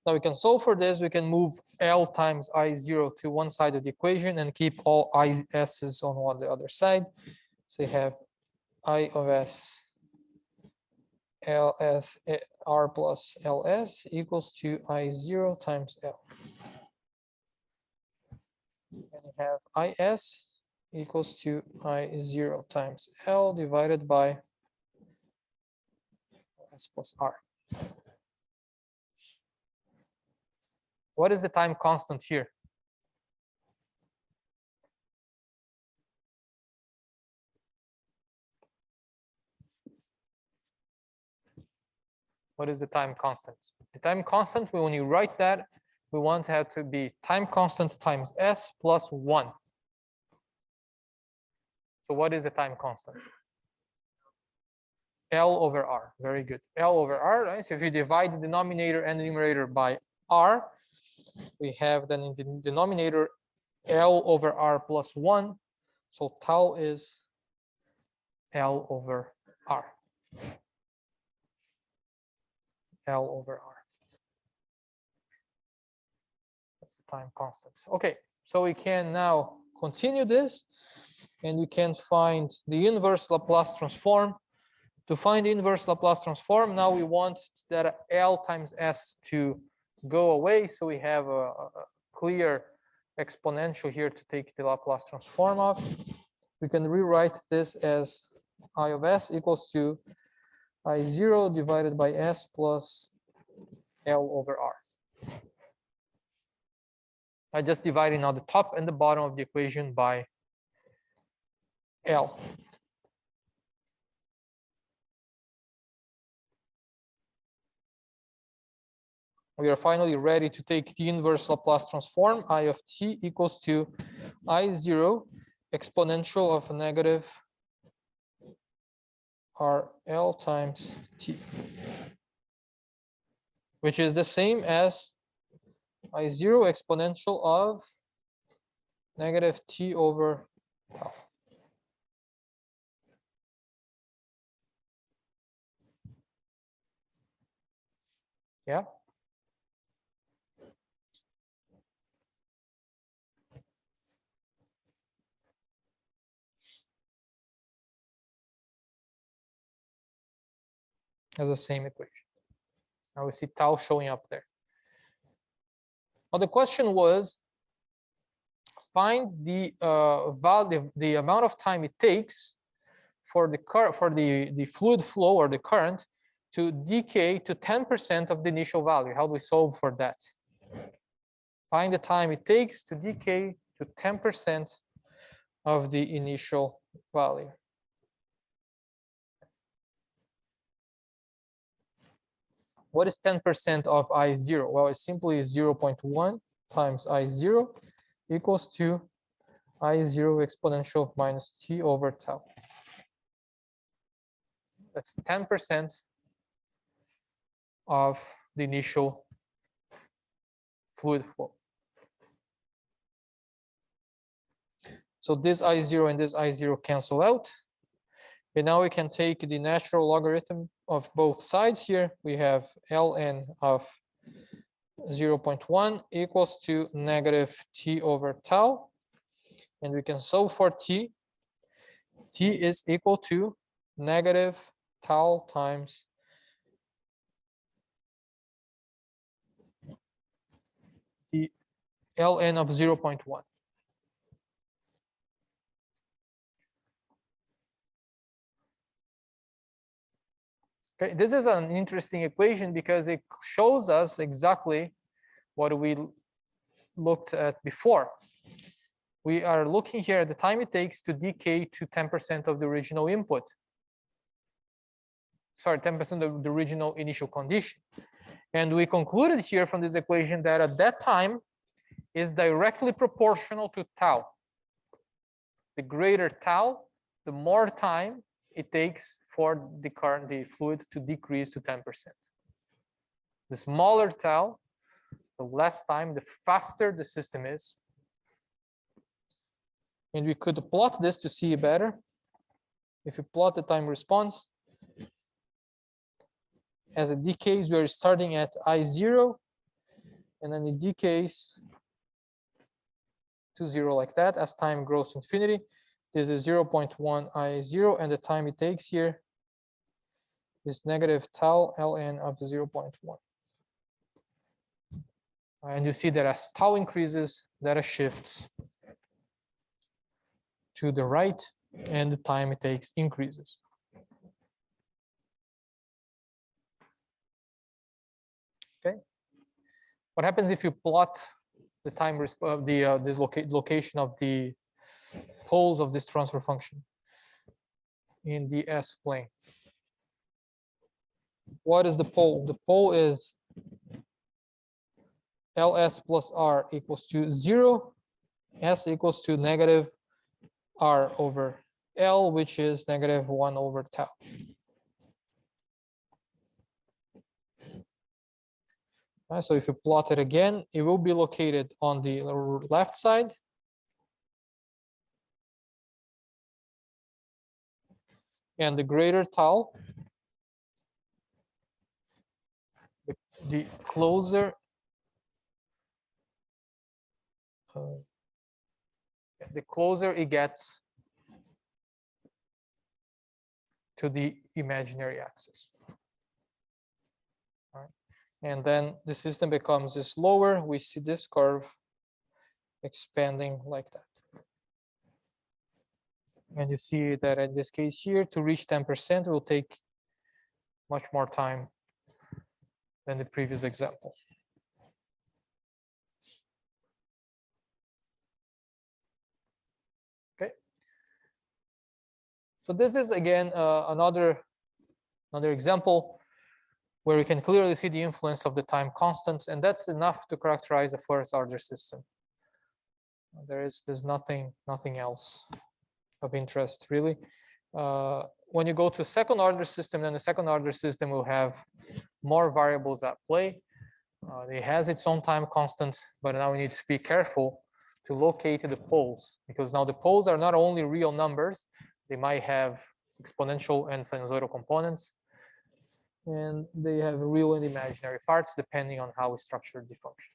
Speaker 1: Now we can solve for this. We can move L times I0 to one side of the equation and keep all Is's on the other side. So you have I of S LS R plus LS equals to I0 times L. And you have IS equals to I0 times L divided by S plus R. What is the time constant here? What is the time constant? The time constant, when you write that, we want to have to be time constant times S plus 1. So what is the time constant? L over R. Very good. L over R, right? So if you divide the denominator and the numerator by R, we have then in the denominator L over R plus 1. So tau is L over R. L over R. That's the time constant. Okay, so we can now continue this, and you can find the inverse Laplace transform. To find the inverse Laplace transform, now we want that L times S to go away, so we have a clear exponential here to take the Laplace transform of. We can rewrite this as I of S equals to I0 divided by S plus L over R. I just divided now the top and the bottom of the equation by L. We are finally ready to take the inverse Laplace transform. I of t equals to I0 exponential of negative RL times t, which is the same as I0 exponential of negative t over tau. Yeah. As the same equation. Now we see tau showing up there. Now the question was, find the value, the amount of time it takes for the fluid flow or the current to decay to 10% of the initial value. How do we solve for that? Find the time it takes to decay to 10% of the initial value. What is 10% of I0? Well, it's simply 0.1 times I0 equals to I0 exponential of minus t over tau. That's 10% of the initial fluid flow. So this I0 and this I0 cancel out. And now we can take the natural logarithm of both sides here. We have ln of 0.1 equals to negative t over tau. And we can solve for t. T is equal to negative tau times the ln of 0.1. Okay, this is an interesting equation because it shows us exactly what we looked at before. We are looking here at the time it takes to decay to 10% of the original input. Sorry, 10% of the original initial condition. And we concluded here from this equation that at that time is directly proportional to tau. The greater tau, the more time it takes for the fluid to decrease to 10%. The smaller tau, the less time, the faster the system is And we could plot this to see better. If you plot the time response, as it decays, we are starting at I0, and then it decays to 0 like that as time grows to infinity. This is 0.1 I0, and the time it takes here is negative tau ln of 0.1. And you see that as tau increases, data shifts to the right, and the time it takes increases. Okay. What happens if you plot the time this location of the poles of this transfer function in the S plane? What is the pole? The pole is Ls plus R equals to 0, S equals to negative R over L, which is negative 1 over tau. So if you plot it again, it will be located on the left side. And the greater tau, the closer it gets to the imaginary axis. All right. And then the system becomes slower. We see this curve expanding like that. And you see that in this case here, to reach 10% will take much more time than the previous example. Okay. So this is again another example where we can clearly see the influence of the time constants, and that's enough to characterize a first order system. There's nothing else of interest really. When you go to second order system, then the second order system will have more variables at play. It has its own time constant, but now we need to be careful to locate the poles, because now the poles are not only real numbers, they might have exponential and sinusoidal components, and they have real and imaginary parts depending on how we structure the function.